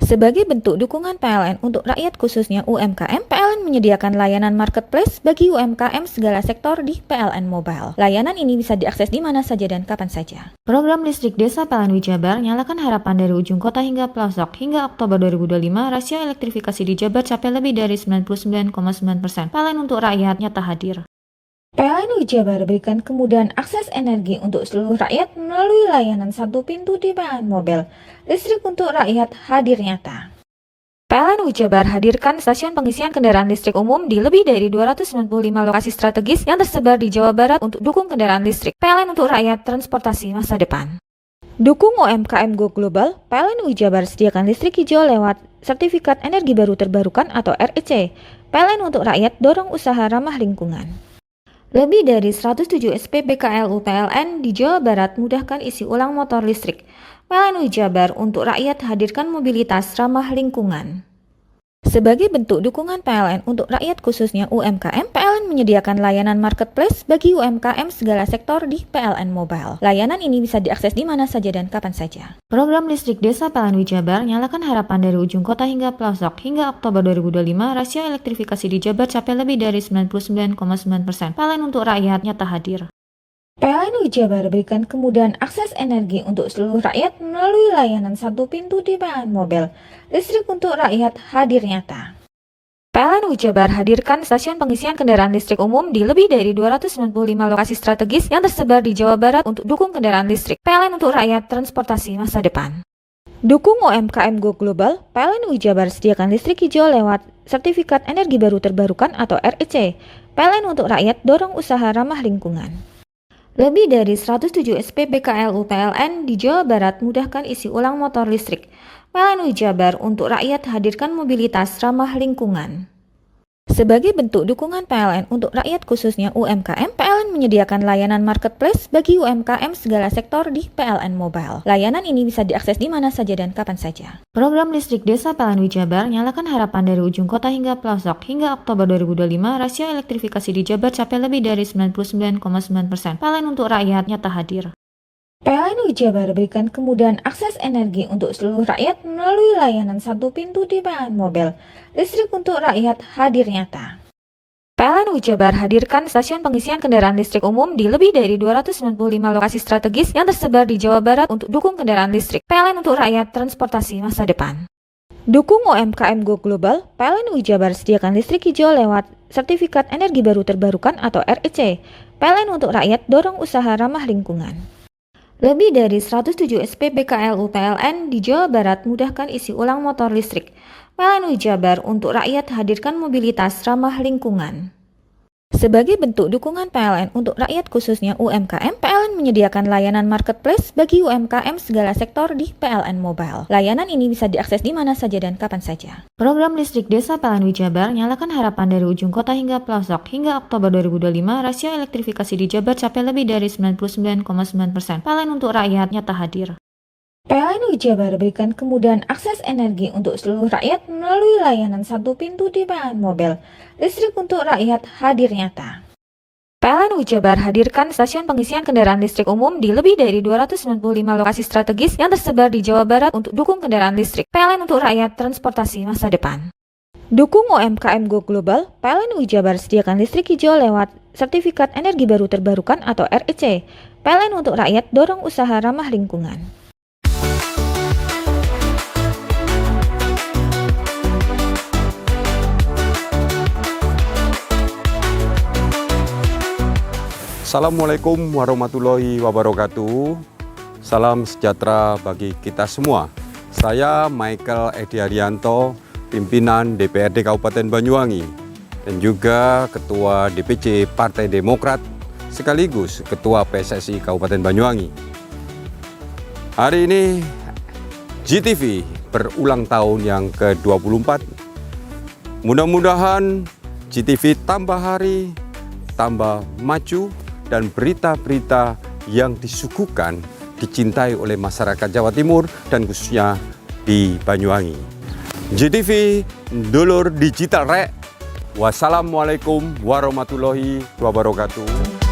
Sebagai bentuk dukungan PLN untuk rakyat khususnya UMKM, PLN menyediakan layanan marketplace bagi UMKM segala sektor di PLN Mobile. Layanan ini bisa diakses di mana saja dan kapan saja. Program listrik desa PLN Jabar nyalakan harapan dari ujung kota hingga pelosok. Hingga Oktober 2025, rasio elektrifikasi di Jabar capai lebih dari 99,9%. PLN untuk rakyat nyata hadir. PLN Jabar berikan kemudahan akses energi untuk seluruh rakyat melalui layanan satu pintu di PLN Mobile. Listrik untuk rakyat hadir nyata. PLN Jabar hadirkan stasiun pengisian kendaraan listrik umum di lebih dari 295 lokasi strategis yang tersebar di Jawa Barat untuk dukung kendaraan listrik. PLN untuk rakyat transportasi masa depan. Dukung UMKM Go Global, PLN Jabar sediakan listrik hijau lewat Sertifikat Energi Baru Terbarukan atau REC. PLN untuk rakyat dorong usaha ramah lingkungan. Lebih dari 107 SPBKLU PLN di Jawa Barat mudahkan isi ulang motor listrik. PLN Jabar untuk rakyat hadirkan mobilitas ramah lingkungan. Sebagai bentuk dukungan PLN untuk rakyat khususnya UMKM, PLN menyediakan layanan marketplace bagi UMKM segala sektor di PLN Mobile. Layanan ini bisa diakses di mana saja dan kapan saja. Program listrik desa PLN Jabar nyalakan harapan dari ujung kota hingga pelosok. Hingga Oktober 2025, rasio elektrifikasi di Jabar capai lebih dari 99,9%. PLN untuk rakyat nyata hadir. PLN Jabar berikan kemudahan akses energi untuk seluruh rakyat melalui layanan satu pintu di PLN Mobile. Listrik untuk rakyat hadir nyata. PLN Jabar hadirkan stasiun pengisian kendaraan listrik umum di lebih dari 295 lokasi strategis yang tersebar di Jawa Barat untuk dukung kendaraan listrik. PLN untuk rakyat transportasi masa depan. Dukung UMKM Go Global, PLN Jabar sediakan listrik hijau lewat Sertifikat Energi Baru Terbarukan atau REC. PLN untuk rakyat dorong usaha ramah lingkungan. Lebih dari 107 SPBKLU PLN di Jawa Barat mudahkan isi ulang motor listrik. PLN Jabar untuk rakyat hadirkan mobilitas ramah lingkungan. Sebagai bentuk dukungan PLN untuk rakyat khususnya UMKM, PLN menyediakan layanan marketplace bagi UMKM segala sektor di PLN Mobile. Layanan ini bisa diakses di mana saja dan kapan saja. Program listrik desa PLN Jabar nyalakan harapan dari ujung kota hingga pelosok. Hingga Oktober 2025, rasio elektrifikasi di Jabar capai lebih dari 99,9%. PLN untuk rakyat nyata hadir. PLN Jabar berikan kemudahan akses energi untuk seluruh rakyat melalui layanan satu pintu di PLN Mobile. Listrik untuk rakyat hadir nyata. PLN Jabar hadirkan stasiun pengisian kendaraan listrik umum di lebih dari 295 lokasi strategis yang tersebar di Jawa Barat untuk dukung kendaraan listrik. PLN untuk rakyat transportasi masa depan. Dukung UMKM Go Global, PLN Jabar sediakan listrik hijau lewat Sertifikat Energi Baru Terbarukan atau REC. PLN untuk rakyat dorong usaha ramah lingkungan. Lebih dari 107 SPBKLU PLN di Jawa Barat mudahkan isi ulang motor listrik. PLN Jabar untuk rakyat hadirkan mobilitas ramah lingkungan. Sebagai bentuk dukungan PLN untuk rakyat khususnya UMKM, PLN menyediakan layanan marketplace bagi UMKM segala sektor di PLN Mobile. Layanan ini bisa diakses di mana saja dan kapan saja. Program listrik desa PLN Jabar nyalakan harapan dari ujung kota hingga pelosok. Hingga Oktober 2025, rasio elektrifikasi di Jabar capai lebih dari 99,9%. PLN untuk rakyat nyata hadir. PLN Jabar berikan kemudahan akses energi untuk seluruh rakyat melalui layanan satu pintu di PLN Mobile. Listrik untuk rakyat hadir nyata. PLN Jabar hadirkan stasiun pengisian kendaraan listrik umum di lebih dari 295 lokasi strategis yang tersebar di Jawa Barat untuk dukung kendaraan listrik. PLN untuk rakyat transportasi masa depan. Dukung UMKM Go Global, PLN Jabar sediakan listrik hijau lewat Sertifikat Energi Baru Terbarukan atau REC. PLN untuk rakyat dorong usaha ramah lingkungan. Assalamualaikum warahmatullahi wabarakatuh. Salam sejahtera bagi kita semua. Saya Michael Edi Arianto, pimpinan DPRD Kabupaten Banyuwangi dan juga Ketua DPC Partai Demokrat sekaligus Ketua PSSI Kabupaten Banyuwangi. Hari ini GTV berulang tahun yang ke-24. Mudah-mudahan GTV tambah hari, tambah maju, dan berita-berita yang disuguhkan dicintai oleh masyarakat Jawa Timur dan khususnya di Banyuwangi. GTV dulur digital rek. Wassalamualaikum warahmatullahi wabarakatuh.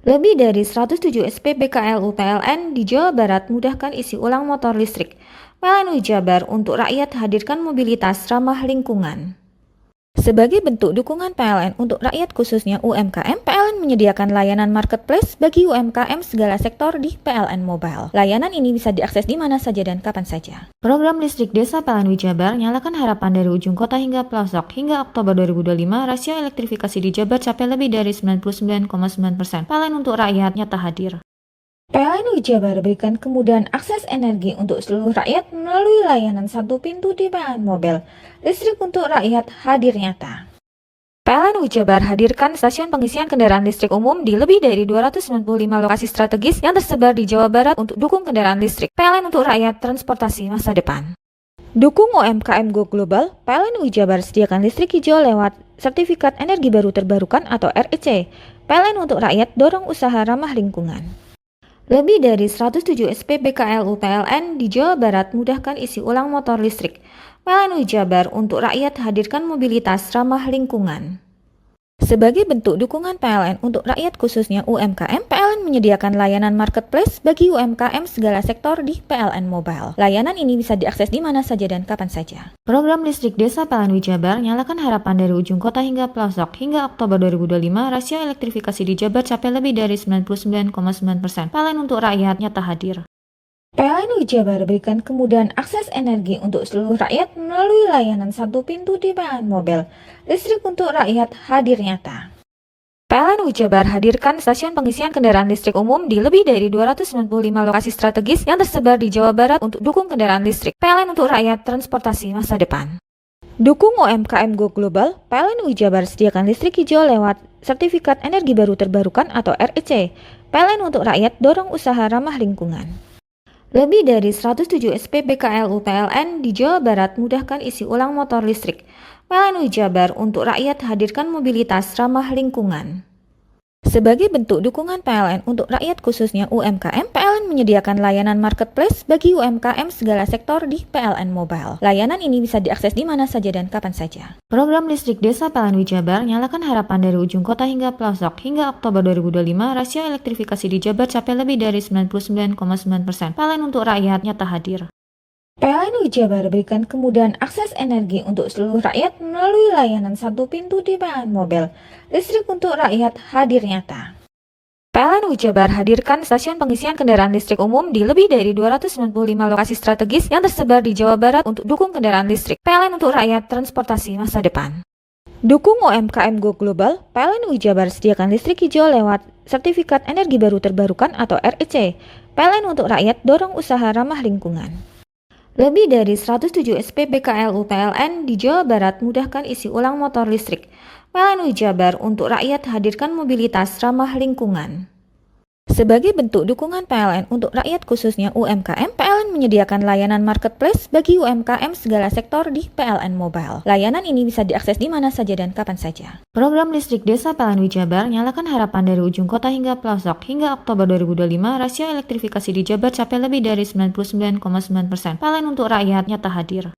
Lebih dari 107 SPBKLU PLN di Jawa Barat mudahkan isi ulang motor listrik. PLN Jabar untuk rakyat hadirkan mobilitas ramah lingkungan. Sebagai bentuk dukungan PLN untuk rakyat khususnya UMKM, PLN menyediakan layanan marketplace bagi UMKM segala sektor di PLN Mobile. Layanan ini bisa diakses di mana saja dan kapan saja. Program listrik desa PLN Jabar nyalakan harapan dari ujung kota hingga pelosok. Hingga Oktober 2025, rasio elektrifikasi di Jabar capai lebih dari 99,9%. PLN untuk rakyat nyata hadir. PLN Jabar berikan kemudahan akses energi untuk seluruh rakyat melalui layanan satu pintu di PLN Mobile. Listrik untuk rakyat hadir nyata. PLN Jabar hadirkan stasiun pengisian kendaraan listrik umum di lebih dari 295 lokasi strategis yang tersebar di Jawa Barat untuk dukung kendaraan listrik. PLN untuk rakyat, transportasi masa depan. Dukung UMKM Go Global, PLN Jabar sediakan listrik hijau lewat Sertifikat Energi Baru Terbarukan atau REC. PLN untuk rakyat, dorong usaha ramah lingkungan. Lebih dari 107 SPBKLU PLN di Jawa Barat mudahkan isi ulang motor listrik. PLN Jabar untuk rakyat hadirkan mobilitas ramah lingkungan. Sebagai bentuk dukungan PLN untuk rakyat khususnya UMKM, PLN menyediakan layanan marketplace bagi UMKM segala sektor di PLN Mobile. Layanan ini bisa diakses di mana saja dan kapan saja. Program listrik desa PLN Jabar nyalakan harapan dari ujung kota hingga pelosok. Hingga Oktober 2025, rasio elektrifikasi di Jabar capai lebih dari 99,9%. PLN untuk rakyat nyata hadir. PLN Jabar berikan kemudahan akses energi untuk seluruh rakyat melalui layanan satu pintu di PLN Mobile. Listrik untuk rakyat hadir nyata. PLN Jabar hadirkan stasiun pengisian kendaraan listrik umum di lebih dari 295 lokasi strategis yang tersebar di Jawa Barat untuk dukung kendaraan listrik. PLN untuk rakyat, transportasi masa depan. Dukung UMKM Go Global, PLN Jabar sediakan listrik hijau lewat Sertifikat Energi Baru Terbarukan atau REC. PLN untuk rakyat, dorong usaha ramah lingkungan. Lebih dari 107 SPBKLU PLN di Jawa Barat mudahkan isi ulang motor listrik. PLN Jabar untuk rakyat hadirkan mobilitas ramah lingkungan. Sebagai bentuk dukungan PLN untuk rakyat khususnya UMKM, PLN menyediakan layanan marketplace bagi UMKM segala sektor di PLN Mobile. Layanan ini bisa diakses di mana saja dan kapan saja. Program listrik desa PLN Jabar nyalakan harapan dari ujung kota hingga pelosok. Hingga Oktober 2025, rasio elektrifikasi di Jabar capai lebih dari 99,9%. PLN untuk rakyat nyata hadir. PLN Jabar berikan kemudahan akses energi untuk seluruh rakyat melalui layanan satu pintu di PLN Mobile. Listrik untuk rakyat hadir nyata. PLN Jabar hadirkan stasiun pengisian kendaraan listrik umum di lebih dari 295 lokasi strategis yang tersebar di Jawa Barat untuk dukung kendaraan listrik. PLN untuk rakyat, transportasi masa depan. Dukung UMKM Go Global, PLN Jabar sediakan listrik hijau lewat Sertifikat Energi Baru Terbarukan atau REC. PLN untuk rakyat, dorong usaha ramah lingkungan. Lebih dari 107 SPBKLU PLN di Jawa Barat mudahkan isi ulang motor listrik. PLN Jabar untuk rakyat hadirkan mobilitas ramah lingkungan. Sebagai bentuk dukungan PLN untuk rakyat khususnya UMKM, PLN menyediakan layanan marketplace bagi UMKM segala sektor di PLN Mobile. Layanan ini bisa diakses di mana saja dan kapan saja. Program listrik desa PLN Jabar nyalakan harapan dari ujung kota hingga pelosok. Hingga Oktober 2025, rasio elektrifikasi di Jabar capai lebih dari 99,9%. PLN untuk rakyat nyata hadir.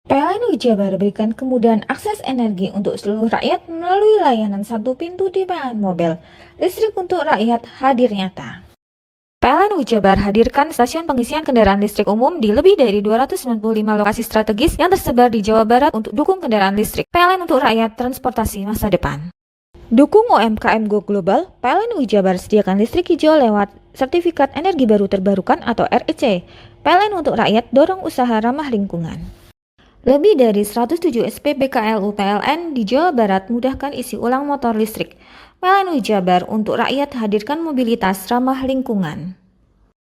PLN Jabar berikan kemudahan akses energi untuk seluruh rakyat melalui layanan satu pintu di PLN Mobile. Listrik untuk rakyat hadir nyata. PLN Jabar hadirkan stasiun pengisian kendaraan listrik umum di lebih dari 295 lokasi strategis yang tersebar di Jawa Barat untuk dukung kendaraan listrik. PLN untuk rakyat, transportasi masa depan. Dukung UMKM Go Global, PLN Jabar sediakan listrik hijau lewat Sertifikat Energi Baru Terbarukan atau REC. PLN untuk rakyat, dorong usaha ramah lingkungan. Lebih dari 107 SPBKLU PLN di Jawa Barat mudahkan isi ulang motor listrik. PLN Jabar untuk rakyat hadirkan mobilitas ramah lingkungan.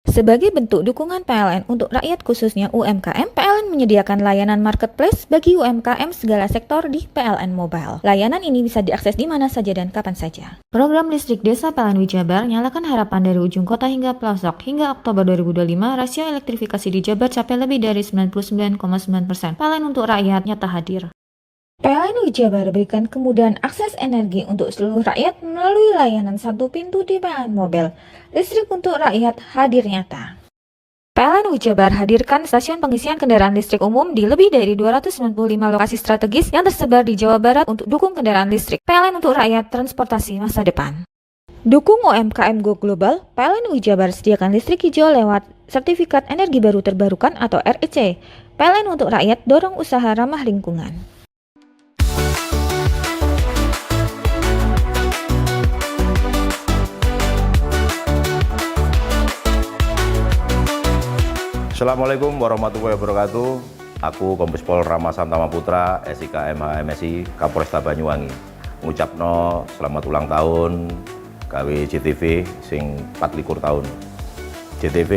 Sebagai bentuk dukungan PLN untuk rakyat khususnya UMKM, PLN menyediakan layanan marketplace bagi UMKM segala sektor di PLN Mobile. Layanan ini bisa diakses di mana saja dan kapan saja. Program listrik desa PLN Jabar nyalakan harapan dari ujung kota hingga pelosok. Hingga Oktober 2025, rasio elektrifikasi di Jabar capai lebih dari 99,9%. PLN untuk rakyat nyata hadir. PLN Jabar berikan kemudahan akses energi untuk seluruh rakyat melalui layanan satu pintu di PLN Mobile. Listrik untuk rakyat hadir nyata. PLN Jabar hadirkan stasiun pengisian kendaraan listrik umum di lebih dari 295 lokasi strategis yang tersebar di Jawa Barat untuk dukung kendaraan listrik. PLN untuk rakyat, transportasi masa depan. Dukung UMKM Go Global, PLN Jabar sediakan listrik hijau lewat Sertifikat Energi Baru Terbarukan atau REC. PLN untuk rakyat, dorong usaha ramah lingkungan. Assalamualaikum warahmatullahi wabarakatuh. Aku Kombes Pol Rama Santama Putra, SIK MH MSI, Kapolresta Banyuwangi. Ngucapno selamat ulang tahun gawe JTV sing 24 tahun. JTV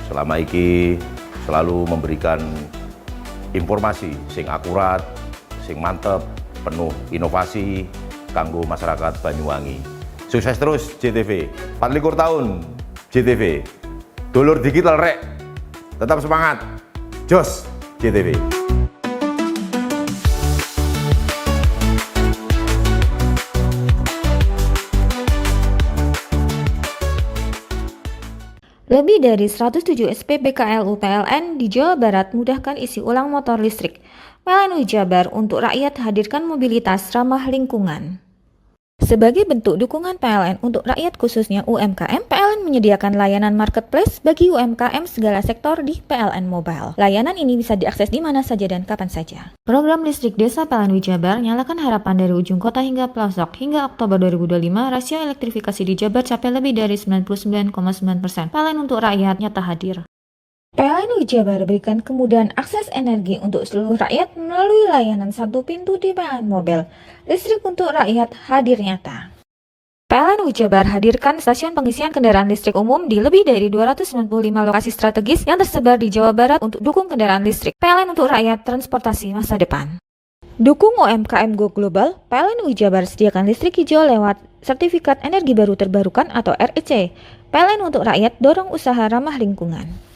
selama iki selalu memberikan informasi sing akurat, sing mantep, penuh inovasi kanggo masyarakat Banyuwangi. Sukses terus JTV, 24 tahun JTV, dulur digital rek, tetap semangat, jos JTV. Lebih dari 107 SPBKLU PLN di Jawa Barat mudahkan isi ulang motor listrik. PLN Jabar untuk rakyat hadirkan mobilitas ramah lingkungan. Sebagai bentuk dukungan PLN untuk rakyat khususnya UMKM, PLN menyediakan layanan marketplace bagi UMKM segala sektor di PLN Mobile. Layanan ini bisa diakses di mana saja dan kapan saja. Program listrik desa PLN Jabar nyalakan harapan dari ujung kota hingga pelosok. Hingga Oktober 2025, rasio elektrifikasi di Jabar capai lebih dari 99,9%. PLN untuk rakyat nyata hadir. PLN Jabar berikan kemudahan akses energi untuk seluruh rakyat melalui layanan satu pintu di PLN Mobile. Listrik untuk rakyat hadir nyata. PLN Jabar hadirkan stasiun pengisian kendaraan listrik umum di lebih dari 295 lokasi strategis yang tersebar di Jawa Barat untuk dukung kendaraan listrik. PLN untuk rakyat transportasi masa depan. Dukung UMKM Go Global, PLN Jabar sediakan listrik hijau lewat Sertifikat Energi Baru Terbarukan atau REC. PLN untuk rakyat dorong usaha ramah lingkungan.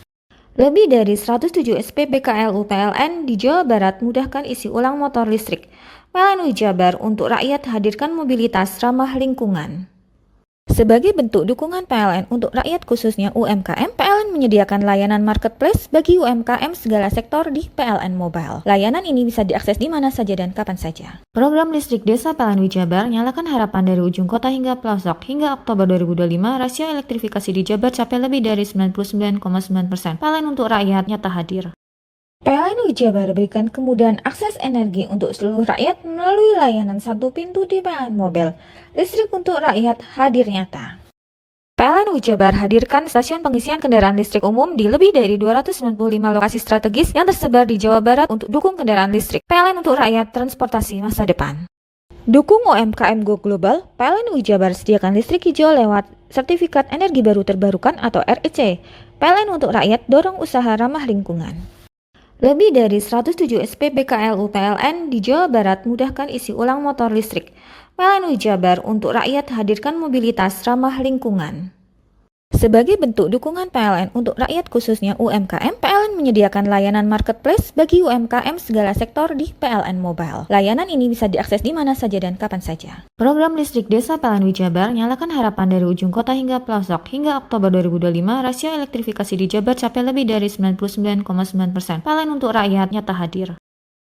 Lebih dari 107 SPBKLU PLN di Jawa Barat mudahkan isi ulang motor listrik. PLN Jabar untuk rakyat hadirkan mobilitas ramah lingkungan. Sebagai bentuk dukungan PLN untuk rakyat khususnya UMKM, PLN menyediakan layanan marketplace bagi UMKM segala sektor di PLN Mobile. Layanan ini bisa diakses di mana saja dan kapan saja. Program listrik desa PLN Jabar nyalakan harapan dari ujung kota hingga pelosok. Hingga Oktober 2025, rasio elektrifikasi di Jabar capai lebih dari 99,9%. PLN untuk rakyat nyata hadir. PLN Jabar berikan kemudahan akses energi untuk seluruh rakyat melalui layanan satu pintu di PLN Mobile. Listrik untuk rakyat hadir nyata. PLN Jabar hadirkan stasiun pengisian kendaraan listrik umum di lebih dari 295 lokasi strategis yang tersebar di Jawa Barat untuk dukung kendaraan listrik. PLN untuk rakyat transportasi masa depan. Dukung UMKM Go Global, PLN Jabar sediakan listrik hijau lewat Sertifikat Energi Baru Terbarukan atau REC. PLN untuk rakyat dorong usaha ramah lingkungan. Lebih dari 107 SPBKLU PLN di Jawa Barat mudahkan isi ulang motor listrik. PLN Jabar untuk rakyat hadirkan mobilitas ramah lingkungan. Sebagai bentuk dukungan PLN untuk rakyat khususnya UMKM, PLN menyediakan layanan marketplace bagi UMKM segala sektor di PLN Mobile. Layanan ini bisa diakses di mana saja dan kapan saja. Program listrik desa PLN Jabar nyalakan harapan dari ujung kota hingga pelosok. Hingga Oktober 2025, rasio elektrifikasi di Jabar capai lebih dari 99,9%. PLN untuk rakyat nyata hadir.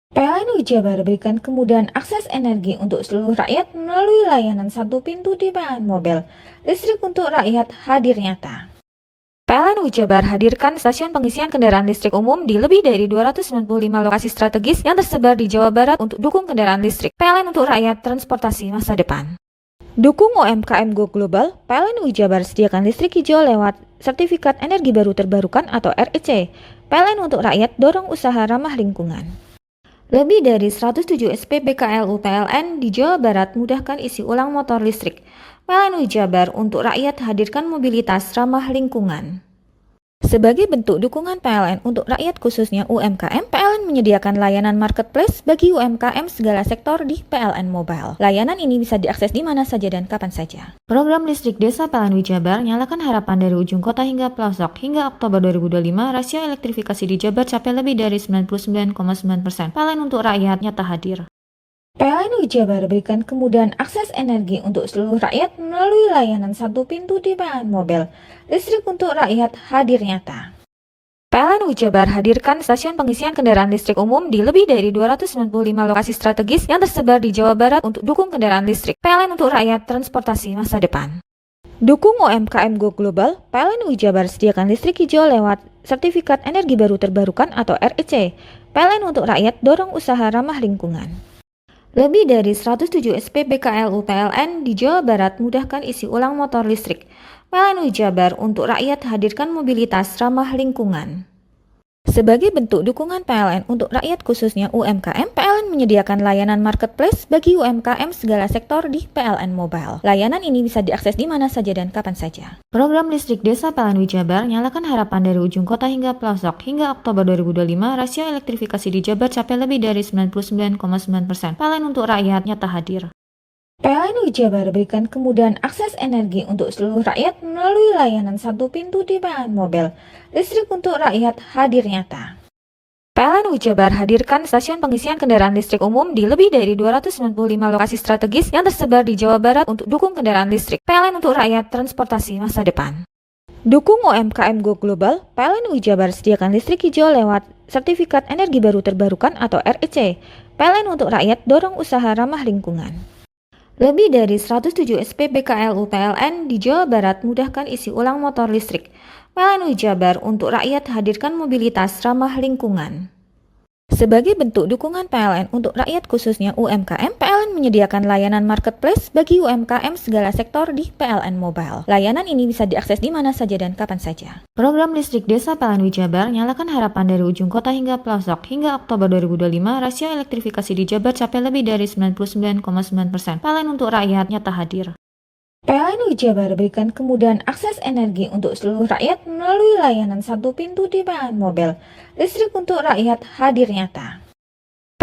PLN Jabar berikan kemudahan akses energi untuk seluruh rakyat melalui layanan satu pintu di PLN Mobile. Listrik untuk rakyat hadir nyata. PLN Jabar hadirkan stasiun pengisian kendaraan listrik umum di lebih dari 295 lokasi strategis yang tersebar di Jawa Barat untuk dukung kendaraan listrik. PLN untuk rakyat transportasi masa depan. Dukung UMKM Go Global, PLN Jabar sediakan listrik hijau lewat Sertifikat Energi Baru Terbarukan atau REC. PLN untuk rakyat dorong usaha ramah lingkungan. Lebih dari 107 SPBKLU PLN di Jawa Barat mudahkan isi ulang motor listrik. PLN Jabar untuk rakyat hadirkan mobilitas ramah lingkungan. Sebagai bentuk dukungan PLN untuk rakyat khususnya UMKM, PLN menyediakan layanan marketplace bagi UMKM segala sektor di PLN Mobile. Layanan ini bisa diakses di mana saja dan kapan saja. Program listrik desa PLN Jabar nyalakan harapan dari ujung kota hingga pelosok. Hingga Oktober 2025, rasio elektrifikasi di Jabar capai lebih dari 99,9%. PLN untuk rakyat nyata hadir. PLN Jabar berikan kemudahan akses energi untuk seluruh rakyat melalui layanan satu pintu di PLN Mobile. Listrik untuk rakyat hadir nyata. PLN Jabar hadirkan stasiun pengisian kendaraan listrik umum di lebih dari 295 lokasi strategis yang tersebar di Jawa Barat untuk dukung kendaraan listrik. PLN untuk rakyat transportasi masa depan. Dukung UMKM Go Global, PLN Jabar sediakan listrik hijau lewat Sertifikat Energi Baru Terbarukan atau REC. PLN untuk rakyat dorong usaha ramah lingkungan. Lebih dari 107 SPBKLU PLN di Jawa Barat mudahkan isi ulang motor listrik. PLN Jabar untuk rakyat hadirkan mobilitas ramah lingkungan. Sebagai bentuk dukungan PLN untuk rakyat khususnya UMKM, PLN menyediakan layanan marketplace bagi UMKM segala sektor di PLN Mobile. Layanan ini bisa diakses di mana saja dan kapan saja. Program listrik desa PLN Wijabar nyalakan harapan dari ujung kota hingga pelosok. Hingga Oktober 2025, rasio elektrifikasi di Jabar capai lebih dari 99,9%. PLN untuk rakyat nyata hadir. PLN Wijabar berikan kemudahan akses energi untuk seluruh rakyat melalui layanan satu pintu di PLN Mobile. Listrik untuk rakyat hadir nyata. PLN Wijabar hadirkan stasiun pengisian kendaraan listrik umum di lebih dari 295 lokasi strategis yang tersebar di Jawa Barat untuk dukung kendaraan listrik. PLN untuk rakyat transportasi masa depan. Dukung UMKM Go Global, PLN Wijabar sediakan listrik hijau lewat Sertifikat Energi Baru Terbarukan atau REC. PLN untuk rakyat dorong usaha ramah lingkungan. Lebih dari 107 SPBKLU PLN di Jawa Barat mudahkan isi ulang motor listrik. PLN Wijabar untuk rakyat hadirkan mobilitas ramah lingkungan. Sebagai bentuk dukungan PLN untuk rakyat khususnya UMKM, PLN menyediakan layanan marketplace bagi UMKM segala sektor di PLN Mobile. Layanan ini bisa diakses di mana saja dan kapan saja. Program listrik desa PLN Wijabar nyalakan harapan dari ujung kota hingga pelosok. Hingga Oktober 2025, rasio elektrifikasi di Jabar capai lebih dari 99,9%. PLN untuk rakyat nyata hadir. PLN Wijabar berikan kemudahan akses energi untuk seluruh rakyat melalui layanan satu pintu di PLN Mobile. Listrik untuk rakyat hadir nyata.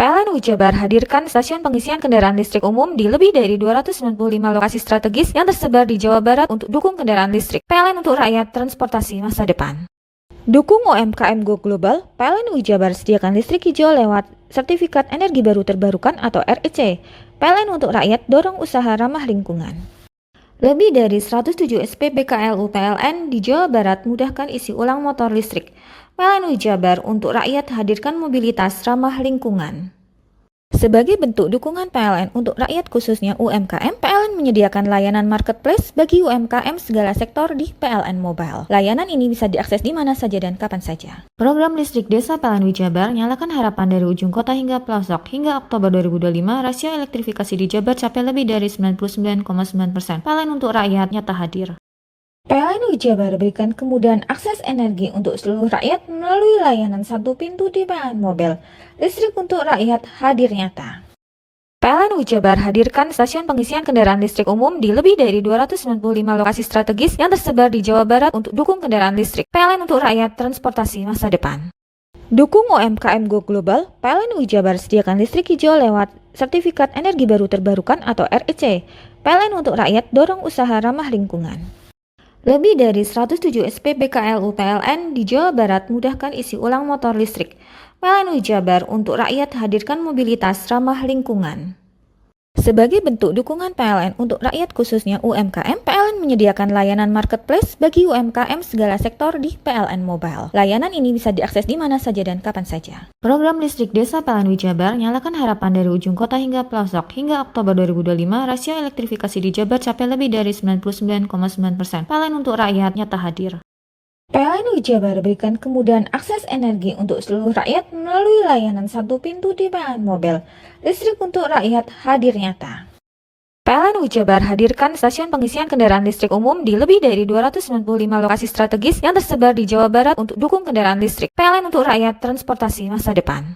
PLN Wijabar hadirkan stasiun pengisian kendaraan listrik umum di lebih dari 295 lokasi strategis yang tersebar di Jawa Barat untuk dukung kendaraan listrik. PLN untuk rakyat transportasi masa depan. Dukung UMKM Go Global, PLN Wijabar sediakan listrik hijau lewat Sertifikat Energi Baru Terbarukan atau REC. PLN untuk rakyat dorong usaha ramah lingkungan. Lebih dari 107 SPBKLU PLN di Jawa Barat mudahkan isi ulang motor listrik. PLN Wijabar untuk rakyat hadirkan mobilitas ramah lingkungan. Sebagai bentuk dukungan PLN untuk rakyat khususnya UMKM, PLN menyediakan layanan marketplace bagi UMKM segala sektor di PLN Mobile. Layanan ini bisa diakses di mana saja dan kapan saja. Program listrik desa PLN Wijabar nyalakan harapan dari ujung kota hingga pelosok. Hingga Oktober 2025, rasio elektrifikasi di Jabar capai lebih dari 99,9%. PLN untuk rakyat nyata hadir. PLN Wijabar berikan kemudahan akses energi untuk seluruh rakyat melalui layanan satu pintu di PLN Mobile. Listrik untuk rakyat hadir nyata. PLN Wijabar hadirkan stasiun pengisian kendaraan listrik umum di lebih dari 295 lokasi strategis yang tersebar di Jawa Barat untuk dukung kendaraan listrik. PLN untuk rakyat transportasi masa depan. Dukung UMKM Go Global, PLN Wijabar sediakan listrik hijau lewat Sertifikat Energi Baru Terbarukan atau REC. PLN untuk rakyat dorong usaha ramah lingkungan. Lebih dari 107 SPBKLU PLN di Jawa Barat mudahkan isi ulang motor listrik. PLN Wijabar untuk rakyat hadirkan mobilitas ramah lingkungan. Sebagai bentuk dukungan PLN untuk rakyat khususnya UMKM, PLN menyediakan layanan marketplace bagi UMKM segala sektor di PLN Mobile. Layanan ini bisa diakses di mana saja dan kapan saja. Program listrik desa PLN Wijabar nyalakan harapan dari ujung kota hingga pelosok. Hingga Oktober 2025, rasio elektrifikasi di Jabar capai lebih dari 99,9%. PLN untuk rakyat nyata hadir. PLN Wijabar berikan kemudahan akses energi untuk seluruh rakyat melalui layanan satu pintu di PLN Mobile. Listrik untuk rakyat hadir nyata. PLN Wijabar hadirkan stasiun pengisian kendaraan listrik umum di lebih dari 295 lokasi strategis yang tersebar di Jawa Barat untuk dukung kendaraan listrik. PLN untuk rakyat transportasi masa depan.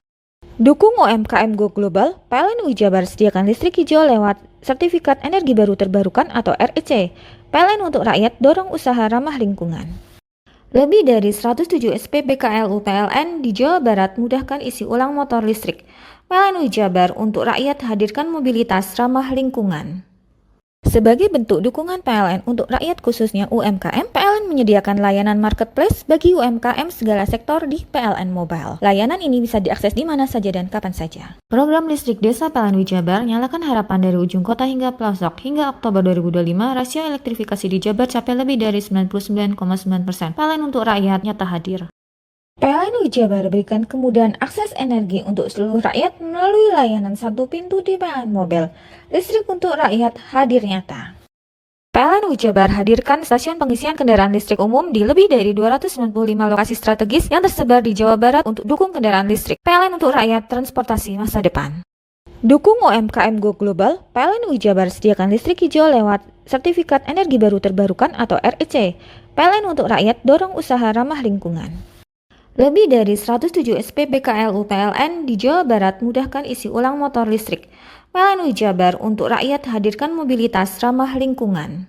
Dukung UMKM Go Global, PLN Wijabar sediakan listrik hijau lewat Sertifikat Energi Baru Terbarukan atau REC. PLN untuk rakyat dorong usaha ramah lingkungan. Lebih dari 107 SPBKLU PLN di Jawa Barat mudahkan isi ulang motor listrik. PLN Wijabar untuk rakyat hadirkan mobilitas ramah lingkungan. Sebagai bentuk dukungan PLN untuk rakyat khususnya UMKM, PLN menyediakan layanan marketplace bagi UMKM segala sektor di PLN Mobile. Layanan ini bisa diakses di mana saja dan kapan saja. Program listrik desa PLN Wijabar nyalakan harapan dari ujung kota hingga pelosok. Hingga Oktober 2025, rasio elektrifikasi di Jabar capai lebih dari 99,9%. PLN untuk rakyat nyata hadir. PLN Wijabar berikan kemudahan akses energi untuk seluruh rakyat melalui layanan satu pintu di PLN Mobile. Listrik untuk rakyat hadir nyata. PLN Wijabar hadirkan stasiun pengisian kendaraan listrik umum di lebih dari 295 lokasi strategis yang tersebar di Jawa Barat untuk dukung kendaraan listrik. PLN untuk rakyat transportasi masa depan. Dukung UMKM Go Global, PLN Wijabar sediakan listrik hijau lewat Sertifikat Energi Baru Terbarukan atau REC. PLN untuk rakyat dorong usaha ramah lingkungan. Lebih dari 107 SPBKLU PLN di Jawa Barat mudahkan isi ulang motor listrik. PLN Jabar untuk rakyat hadirkan mobilitas ramah lingkungan.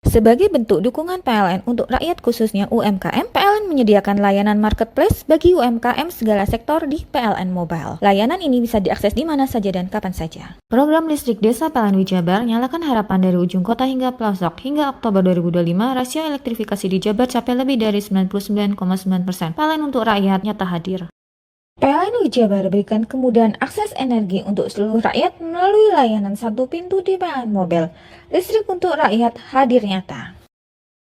Sebagai bentuk dukungan PLN untuk rakyat khususnya UMKM, PLN menyediakan layanan marketplace bagi UMKM segala sektor di PLN Mobile. Layanan ini bisa diakses di mana saja dan kapan saja. Program listrik desa PLN Jabar nyalakan harapan dari ujung kota hingga pelosok. Hingga Oktober 2025, rasio elektrifikasi di Jabar capai lebih dari 99,9%. PLN untuk rakyat nyata hadir. PLN Jabar berikan kemudahan akses energi untuk seluruh rakyat melalui layanan satu pintu di PLN Mobile. Listrik untuk rakyat hadir nyata.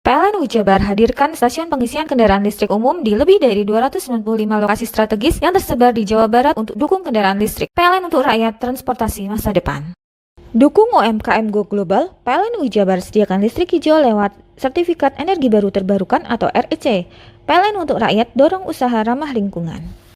PLN Jabar hadirkan stasiun pengisian kendaraan listrik umum di lebih dari 295 lokasi strategis yang tersebar di Jawa Barat untuk dukung kendaraan listrik. PLN untuk rakyat transportasi masa depan. Dukung UMKM Go Global, PLN Jabar sediakan listrik hijau lewat Sertifikat Energi Baru Terbarukan atau REC. PLN untuk rakyat dorong usaha ramah lingkungan.